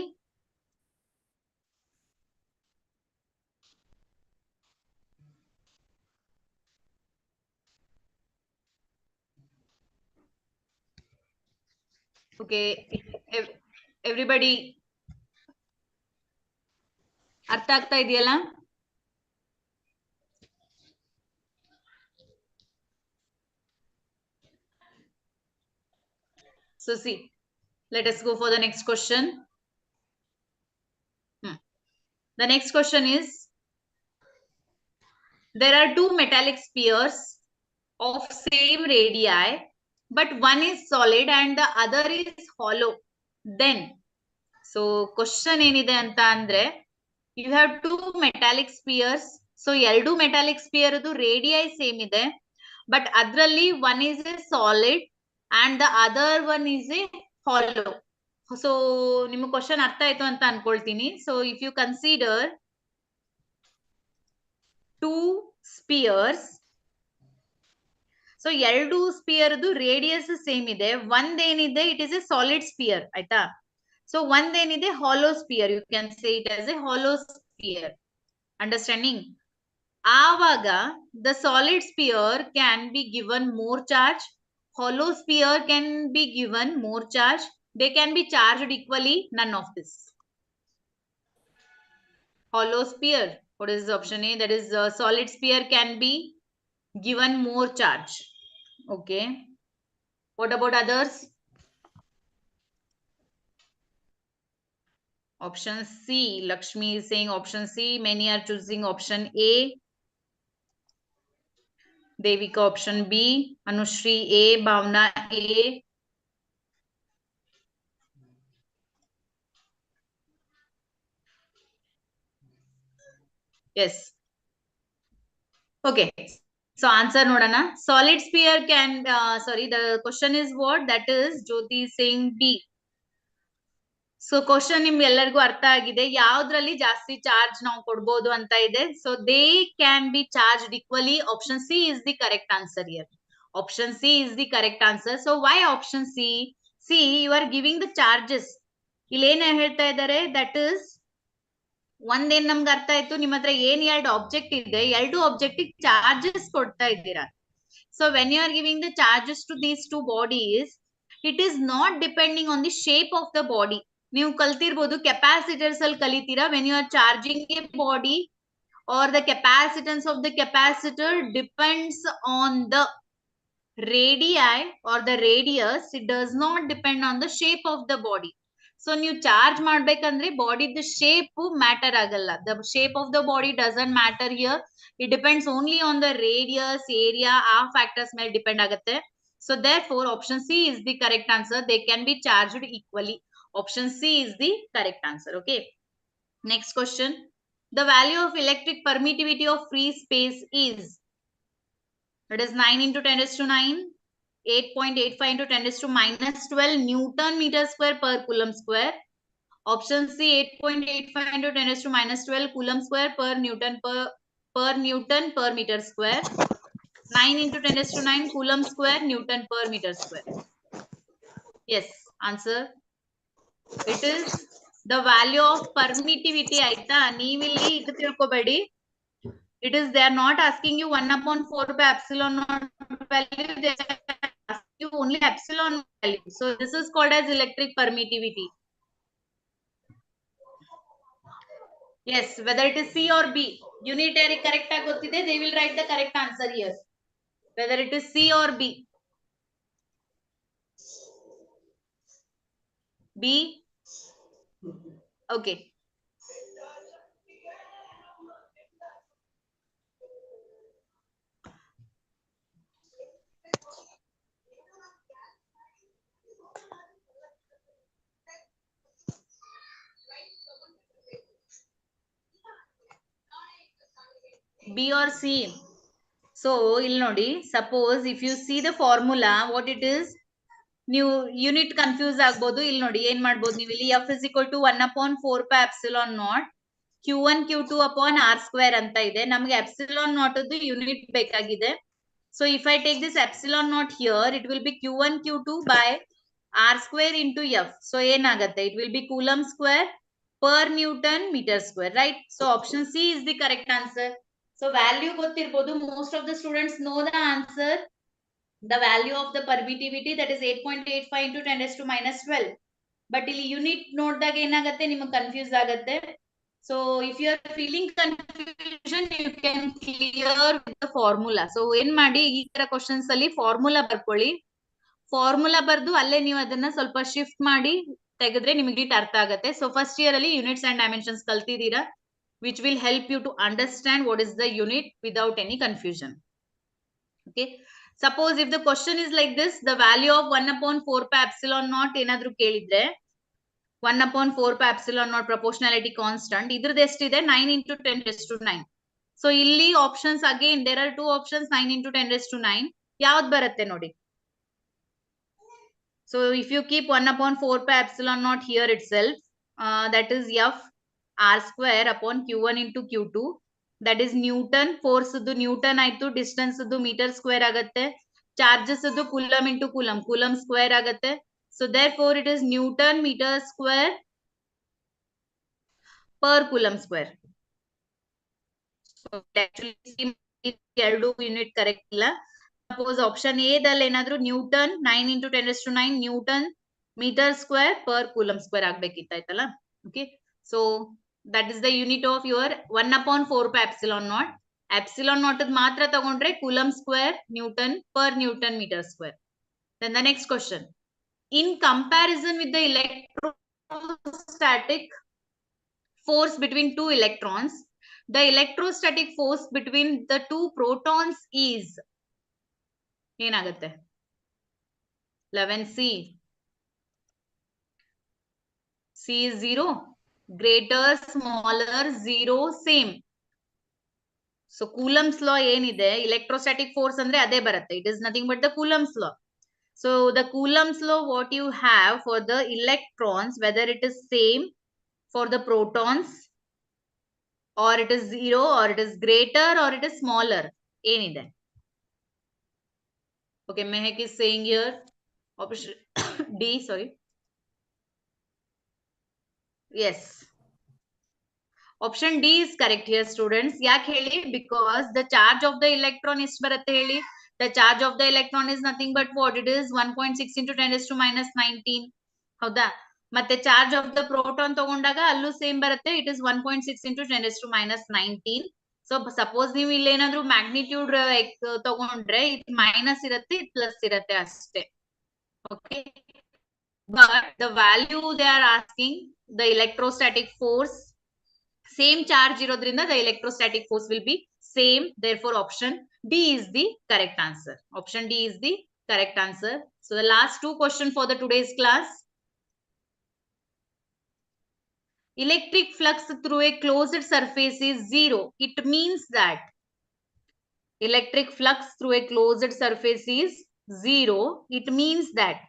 Okay, everybody ಅರ್ಥ ಆಗ್ತಾ ಇದೆಯಲ್ಲ? So see, let us go for the next question. The next question is, there are two metallic spheres of same radii, but one is solid and the other is hollow. Then, so question ಏನಿದೆ ಅಂತ ಅಂದ್ರೆ, you have two metallic spheres. So ಎರಡು metallic sphere radii same ಇದೆ, but ಅದರಲ್ಲಿ one is a solid and the other one is a hollow. So ನಿಮಗೆ question ಅರ್ಥ ಆಯ್ತು ಅಂತ ಅನ್ಕೊಳ್ತೀನಿ. So if you consider two spheres, so ಎರಡು sphere radius same ಇದೆ, ಒಂದೇನಿದೆ it is a solid sphere ಆಯ್ತಾ. ಸೊ ಒಂದೇನಿದೆ hollow sphere, you can say it as a hollow sphere. Understanding? ಆವಾಗ the solid sphere can be given more charge, hollow sphere can be given more charge, they can be charged equally, none of this. Hollow sphere, what is option A? That is solid sphere can be given more charge. Okay, what about others? Option C, Lakshmi is saying option C, many are choosing option A. Devika option B, Anushri A, Bhavna A. Yes. Okay. So answer nodana. Solid sphere can, sorry, the question is what? That is Jyoti saying B. So question ನಿಮ್ಗೆ ಎಲ್ಲರಿಗೂ ಅರ್ಥ ಆಗಿದೆ, ಯಾವ್ದ್ರಲ್ಲಿ ಜಾಸ್ತಿ charge ನಾವು ಕೊಡ್ಬೋದು ಅಂತ ಇದೆ. So they can be charge equally. Option C is the correct answer here. Option C is the correct answer. So why option C? See, you are giving the charges. ಇಲ್ಲಿ ಏನ್ ಹೇಳ್ತಾ ಇದ್ದಾರೆ, ದಟ್ ಇಸ್ ಒಂದೇನ್ ನಮ್ಗೆ ಅರ್ಥ ಆಯ್ತು, ನಿಮ್ಮ ಹತ್ರ ಏನ್ ಎರಡು ಆಬ್ಜೆಕ್ಟ್ ಇದೆ, ಎರಡು ಆಬ್ಜೆಕ್ಟ್ ಚಾರ್ಜಸ್ ಕೊಡ್ತಾ ಇದ್ದೀರಾ. So when you are giving the charges to these two bodies, it is not depending on the shape of the body. ನೀವು ಕಲ್ತಿರ್ಬೋದು ಕೆಪಾಸಿಟರ್ಸ್ ಅಲ್ಲಿ ಕಲಿತೀರಾ, when you are charging a body or the capacitance of the capacitor depends on the radii or the radius, it does not depend on the shape of the body. So ನೀವು charge ಮಾಡ್ಬೇಕಂದ್ರೆ ಬಾಡಿದ shape matter ಆಗಲ್ಲ. The shape of the body doesn't matter here. It depends only on the radius, area, ಆ factors ಮೇಲೆ depend ಆಗುತ್ತೆ. So therefore option C is the correct answer. They can be charged equally. Option C is the correct answer. Okay. Next question. The value of electric permittivity of free space is, that is 9 into 10 raised to 9, 8.85 into 10 raised to minus 12 Newton meter square per coulomb square. Option C, 8.85 into 10 raised to minus 12 coulomb square per Newton per meter square. 9 into 10 raised to 9 coulomb square Newton per meter square. Yes, answer. It is the value of permittivity. Aita, ನೀವಿಲ್ಲಿ ಇದು ತಿಳ್ಕೊಬೇಡಿ. It is, they are not asking you 1/4 by epsilon naught value, they are asking you only epsilon value. So this is called as electric permittivity. Yes, whether it is C or B, unitary correct agotide, they will write the correct answer here. Whether it is C or B. B. Okay. B or C. So ಇಲ್ಲಿ ನೋಡಿ, suppose if you see the formula, what it is, ನೀವು unit confuse ಆಗ್ಬೋದು. ಇಲ್ಲಿ ನೋಡಿ ಏನ್ ಮಾಡ್ಬೋದು ನೀವು ಇಲ್ಲಿ, F is equal to 1/4 pi epsilon naught Q1 Q2 upon R square ಅಂತ ಇದೆ. ನಮ್ಗೆ ಎಪ್ಸಿಲಾನ್ ನಾಟ್ ಯೂನಿಟ್ ಬೇಕಾಗಿದೆ. So if I take this epsilon naught here, it will be q1 q2 by r square into f. So ಏನಾಗುತ್ತೆ? It will be coulomb square per Newton meter square, right? So option C is the correct answer. So value ಗೊತ್ತಿರಬಹುದು. Most of the students know the answer. The value of the permittivity, that is 8.85 into 10 raised to minus 12. But ಇಲ್ಲಿ unit ನೋಡಿದಾಗ ಏನಾಗುತ್ತೆ, ನಿಮಗೆ confuse ಆಗುತ್ತೆ. So if you are feeling confusion, you can clear with the formula. So ಏನ್ ಮಾಡಿ, ಈ ತರ questions ಅಲ್ಲಿ ಫಾರ್ಮುಲಾ ಬರ್ಕೊಳ್ಳಿ. ಫಾರ್ಮುಲಾ ಬರ್ದು ಅಲ್ಲೇ ನೀವು ಅದನ್ನ ಸ್ವಲ್ಪ ಶಿಫ್ಟ್ ಮಾಡಿ ತೆಗೆದ್ರೆ ನಿಮಗೆ ಅರ್ಥ ಆಗುತ್ತೆ. ಸೊ ಫಸ್ಟ್ ಇಯರ್ ಅಲ್ಲಿ ಯೂನಿಟ್ಸ್ ಅಂಡ್ ಡೈಮೆನ್ಷನ್ಸ್ ಕಲ್ತಿದ್ದೀರಾ, which will help you to understand what is the unit without any confusion. Okay, suppose if the question is like this, the value of 1 upon 4 pi epsilon naught ಏನಾದ್ರೂ ಕೇಳಿದ್ರೆ 1 upon 4 pi epsilon naught proportionality constant, ಇದ್ರದ್ದು ಎಷ್ಟಿದೆ? 9 into 10 raised to 9. So ಇಲ್ಲಿ options again, there are two options, 9 into 10 raised to 9. ಯಾವ್ದು ಬರುತ್ತೆ ನೋಡಿ? So if you keep 1 upon 4 pi epsilon naught here itself, that is f r square upon q1 into q2, that is Newton. Force ದು Newton ಆಯ್ತು, distance ದು metre square ಆಗುತ್ತೆ, charges ದು coulomb into coulomb, coulomb square ಆಗುತ್ತೆ. So therefore it is Newton meter square per coulomb square. So actually ಎರಡು unit correct ಇಲ್ಲ. Suppose option A ದಲ್ಲಿ ಏನಾದ್ರೂ newton 9 into 10 raised to 9 newton meter square per coulomb square ಆಗ್ಬೇಕಿತ್ತಾಯ್ತಲ್ಲ. Okay, so that is the unit of your 1 upon 4 pi epsilon naught. Epsilon naught ಮಾತ್ರ ತಗೊಂಡ್ರೆ coulomb square Newton per Newton meter square. Then the next question, in comparison with the electrostatic force between two electrons, the electrostatic force between the two protons is ಏನಾಗುತ್ತೆ? 11C. C is 0, greater, smaller, 0, same. So Coulomb's law ಏನಿದೆ, electrostatic force ಅಂದ್ರೆ ಅದೇ ಬರುತ್ತೆ. It is nothing but the Coulomb's law. So the Coulomb's law, what you have for the electrons, whether it is same for the protons, or it is 0, or it is greater, or it is smaller, ಏನಿದೆ? Okay, Mehak is saying here option D, sorry. Yes, option D is correct here, students. ಯಾಕೆ ಹೇಳಿ? Because the charge of the electron ಎಷ್ಟು ಬರುತ್ತೆ ಹೇಳಿ? The charge of the electron is nothing but what? It is 1.6 into 10 raised to minus 19. ಹೌದಾ? ಮತ್ತೆ charge of the proton ತಗೊಂಡಾಗ ಅಲ್ಲೂ same ಬರುತ್ತೆ. It is 1.6 into 10 raised to minus 19. So suppose ನೀವು ಇಲ್ಲಿ ಏನಾದ್ರೂ ಮ್ಯಾಗ್ನಿಟ್ಯೂಡ್ ತಗೊಂಡ್ರೆ ಇದು ಮೈನಸ್ ಇರುತ್ತೆ, ಇದು ಪ್ಲಸ್ ಇರುತ್ತೆ ಅಷ್ಟೇ. Okay, but the value they are asking, the electrostatic force, same charge irodrinda the electrostatic force will be same. Therefore option D is the correct answer. Option D is the correct answer. So the last two questions for the today's class. Electric flux through a closed surface is 0. It means that electric flux through a closed surface is 0. It means that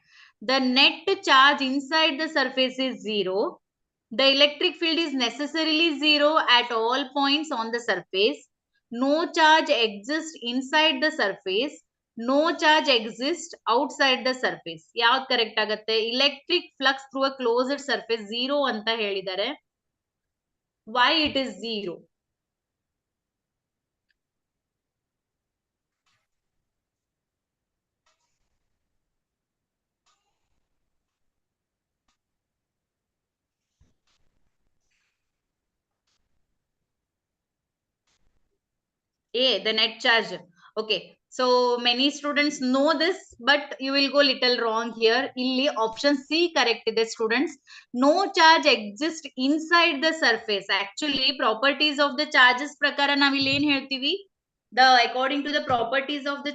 the net charge inside the surface is 0. The electric field is necessarily 0 at all points on the surface. No charge exists inside the surface. No charge exists outside the surface. ಯಾವ್ದು correct ಆಗುತ್ತೆ? Electric flux through a closed surface 0 ಅಂತ ಹೇಳಿದ್ದಾರೆ. Why it is 0? A, the net charge. Okay, so many students know this, but you will go little wrong here. Illi option C correct ide students. No charge exists inside the surface. Actually properties of the charges prakara navu illi ಏನು ಹೇಳ್ತೀವಿ? According to the properties of the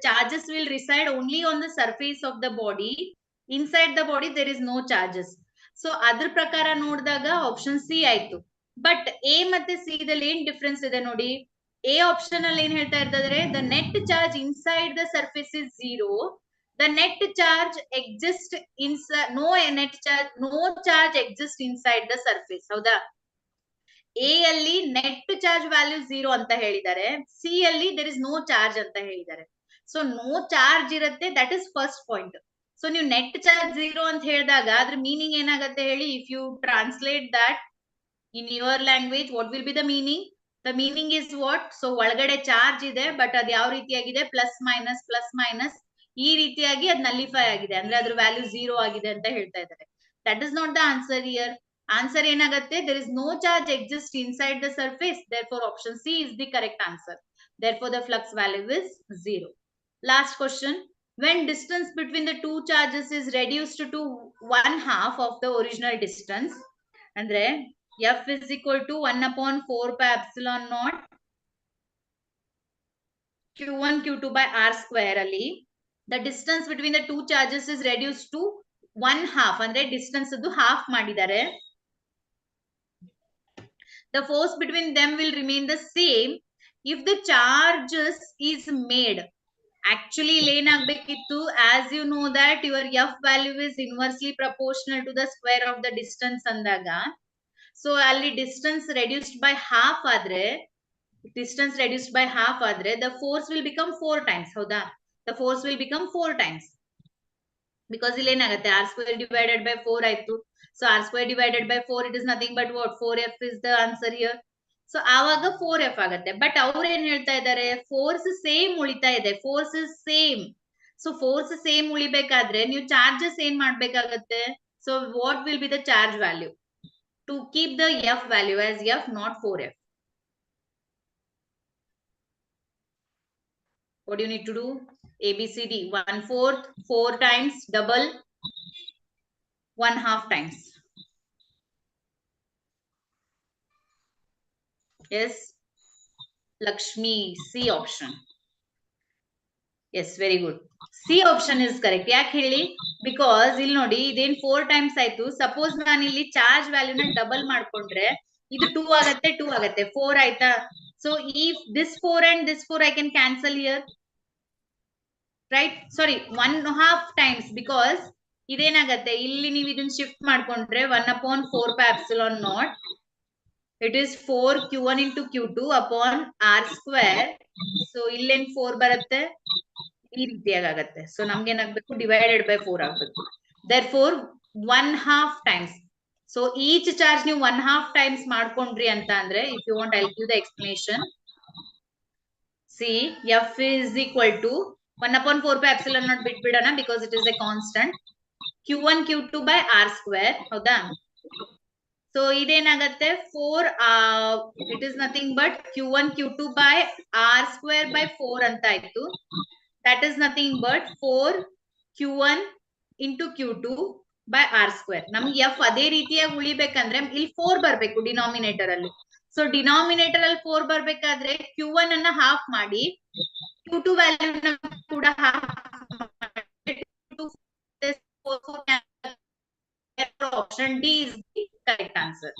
charges will reside only on the surface of the body. Inside the body there is no charges. So adr prakara ನೋಡಿದಾಗ option C ಆಯ್ತು. But A ಮತ್ತೆ C ದಲ್ಲಿ ಏನು difference ಇದೆ ನೋಡಿ? A option ಅಲ್ಲಿ ಏನು ಹೇಳ್ತಾ ಇದ್ದಾರೆ? The net charge inside the surface is 0. The net charge exists inside, no charge exists inside the surface. ಹೌದಾ? A ಅಲ್ಲಿ net charge value 0 ಅಂತ ಹೇಳಿದ್ದಾರೆ. C ಅಲ್ಲಿ there is no charge ಅಂತ ಹೇಳಿದ್ದಾರೆ. ಸೊ ನೋ ಚಾರ್ಜ್ ಇರುತ್ತೆ, that is first point. So ನೀವು net charge 0 ಅಂತ ಹೇಳಿದಾಗ ಅದ್ರ ಮೀನಿಂಗ್ ಏನಾಗುತ್ತೆ ಹೇಳಿ? If you translate that in your language, what will be the meaning? The meaning is what? So ಒಳಗಡೆ ಚಾರ್ಜ್ ಇದೆ, ಬಟ್ ಅದು ಯಾವ ರೀತಿಯಾಗಿದೆ? ಪ್ಲಸ್ ಮೈನಸ್ ಈ ರೀತಿಯಾಗಿ ಅದು ನಲಿಫೈ ಆಗಿದೆ, ಅಂದ್ರೆ ಅದ್ರ ವ್ಯಾಲ್ಯೂ 0 ಆಗಿದೆ ಅಂತ ಹೇಳ್ತಾ ಇದ್ದಾರೆ. That is not the answer year. Answer ಏನಾಗುತ್ತೆ? there is no charge exists inside the surface, therefore option C is the correct answer. Therefore the flux value is 0. Last question. When distance between the two charges is reduced to 1/2 of the original distance, andre F is equal to 1/4 pi epsilon naught Q1 Q2 by R square ಅಲ್ಲಿ the distance between the two charges is reduced to 1/2, ಅಂದ್ರೆ distance ಅದು half ಮಾಡಿದ್ದಾರೆ. The force between them will remain the same if the charges is made. Actually ಏನಾಗಬೇಕಿತ್ತು, as you know that your F value is inversely proportional to the square of the distance ಅಂದಾಗ, so ಅಲ್ಲಿ distance reduced by half ಆದ್ರೆ the force will become 4 times. ಹೌದಾ? The force will become 4 times. Because ಇಲ್ಲಿ ಏನಾಗುತ್ತೆ? R square divided by 4 ಆಯ್ತು. So R square divided by 4, it is nothing but what? 4F is the answer here. So ಆವಾಗ 4F ಆಗುತ್ತೆ. But ಅವ್ರು ಏನ್ ಹೇಳ್ತಾ ಇದ್ದಾರೆ? ಫೋರ್ಸ್ ಸೇಮ್ ಉಳಿತಾ ಇದೆ. Force is same. So force same ಉಳಿಬೇಕಾದ್ರೆ ನೀವು ಚಾರ್ಜಸ್ ಏನ್ ಮಾಡ್ಬೇಕಾಗತ್ತೆ? So what will be the charge value? To keep the F value as F, not 4F. What do you need to do? A, B, C, D. 1/4, 4 times, double, 1/2 times. Yes. Lakshmi, C option. Yes, very good. C option is correct. ಯಾಕೆ ಹೇಳಿ? Because ಇಲ್ಲಿ ನೋಡಿ, ಇದೇನ್ 4 times ಆಯ್ತು. Suppose ನಾನು ಇಲ್ಲಿ charge ವ್ಯಾಲ್ಯೂನ double ಮಾಡ್ಕೊಂಡ್ರೆ ಇದು 2 ಆಗತ್ತೆ, 2 ಆಗತ್ತೆ, 4 ಆಯ್ತಾ? So if this 4 and this 4 I can cancel here. Right? Sorry, 1/2 times, because ಇದೇನಾಗತ್ತೆ? ಇಲ್ಲಿ ನೀವು ಇದನ್ನ ಶಿಫ್ಟ್ ಮಾಡ್ಕೊಂಡ್ರೆ 1/4 pi epsilon naught, it is 4 Q1 into Q2 upon R square. So ಇಲ್ಲೇನ್ 4 ಬರುತ್ತೆ, ಈ ರೀತಿಯಾಗಿ ಆಗತ್ತೆ. ಸೊ ನಮ್ಗೆ ಏನಾಗಬೇಕು? ಡಿವೈಡೆಡ್ ಬೈ 4 ಆಗ್ಬೇಕು. therefore 1/2 times. So each charge ನೀವು 1/2 times ಮಾಡ್ಕೊಂಡ್ರಿ ಅಂತ ಅಂದ್ರೆ, if you want I'll give the explanation. See, F is equal to 1/4 pi epsilon naught ಬಿಟ್ಬಿಡೋಣ, because it is a constant. Q1 Q2 by R square. ಹೌದಾ? So ಇದೇನಾಗತ್ತೆ? 4 it is nothing but Q1 Q2 by R square by 4 ಅಂತ ಆಯ್ತು. That is nothing but 4 Q1 into Q2 by R square. ನಮ್ಗೆ F ಅದೇ ರೀತಿಯಾಗಿ ಉಳಿಬೇಕಂದ್ರೆ ಇಲ್ಲಿ 4 ಬರ್ಬೇಕು denominator ಅಲ್ಲಿ. So denominator ಅಲ್ಲಿ 4 ಬರ್ಬೇಕಾದ್ರೆ Q1 ಅನ್ನ ಹಾಫ್ ಮಾಡಿ, Q2 ವ್ಯಾಲ್ಯೂ ಕೂಡ ಹಾಫ್ ಮಾಡಿ, option D is the correct answer.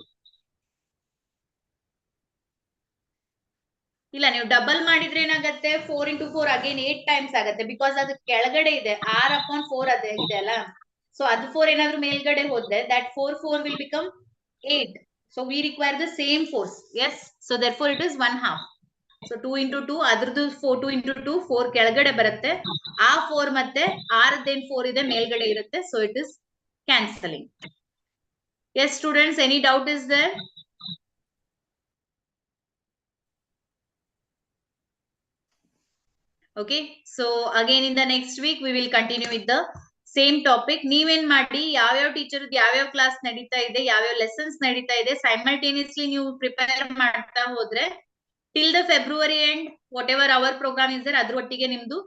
ಇಲ್ಲ, ನೀವು ಡಬಲ್ ಮಾಡಿದ್ರೆ ಏನಾಗತ್ತೆ? 4 into 4 ಅಗೇನ್ 8 ಟೈಮ್ಸ್ ಆಗತ್ತೆ, ಬಿಕಾಸ್ ಅದು ಕೆಳಗಡೆ ಇದೆ. R/4 ಅದೇ ಇದೆ ಅಲ್ಲ. ಸೊ ಅದು 4 ಏನಾದ್ರು ಮೇಲ್ಗಡೆ ಹೋದ್ರೆ that 4 will become 8. So we require the same force. Yes. So therefore it is 1/2. So 2 into 2, ಅದ್ರದ್ದು 2 into 2, 4 ಕೆಳಗಡೆ ಬರುತ್ತೆ. ಆ 4 ಮತ್ತೆ R then 4 ಇದೆ ಮೇಲ್ಗಡೆ ಇರುತ್ತೆ. So it is cancelling. Yes, students, any doubt is there? Okay, so again in the next week we will continue with the same topic. ನೀವೇನ್ ಮಾಡಿ, ಯಾವ್ಯಾವ ಟೀಚರ್ ಯಾವ್ಯಾವ ಕ್ಲಾಸ್ ನಡೀತಾ ಇದೆ, ಯಾವ್ಯಾವ ಲೆಸನ್ಸ್ ನಡೀತಾ ಇದೆ, ಸೈಮಲ್ಟೇನಿಯಸ್ಲಿ ನೀವು ಪ್ರಿಪೇರ್ ಮಾಡ್ತಾ ಹೋದ್ರೆ till the February end, whatever our program is there, ಅದ್ರ ಒಟ್ಟಿಗೆ ನಿಮ್ದು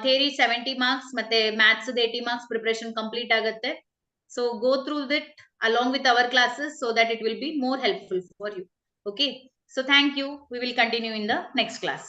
theory 70 marks ಮತ್ತೆ maths 80 marks preparation complete ಆಗುತ್ತೆ. So go through it along with our classes so that it will be more helpful for you. Okay, so thank you. We will continue in the next class.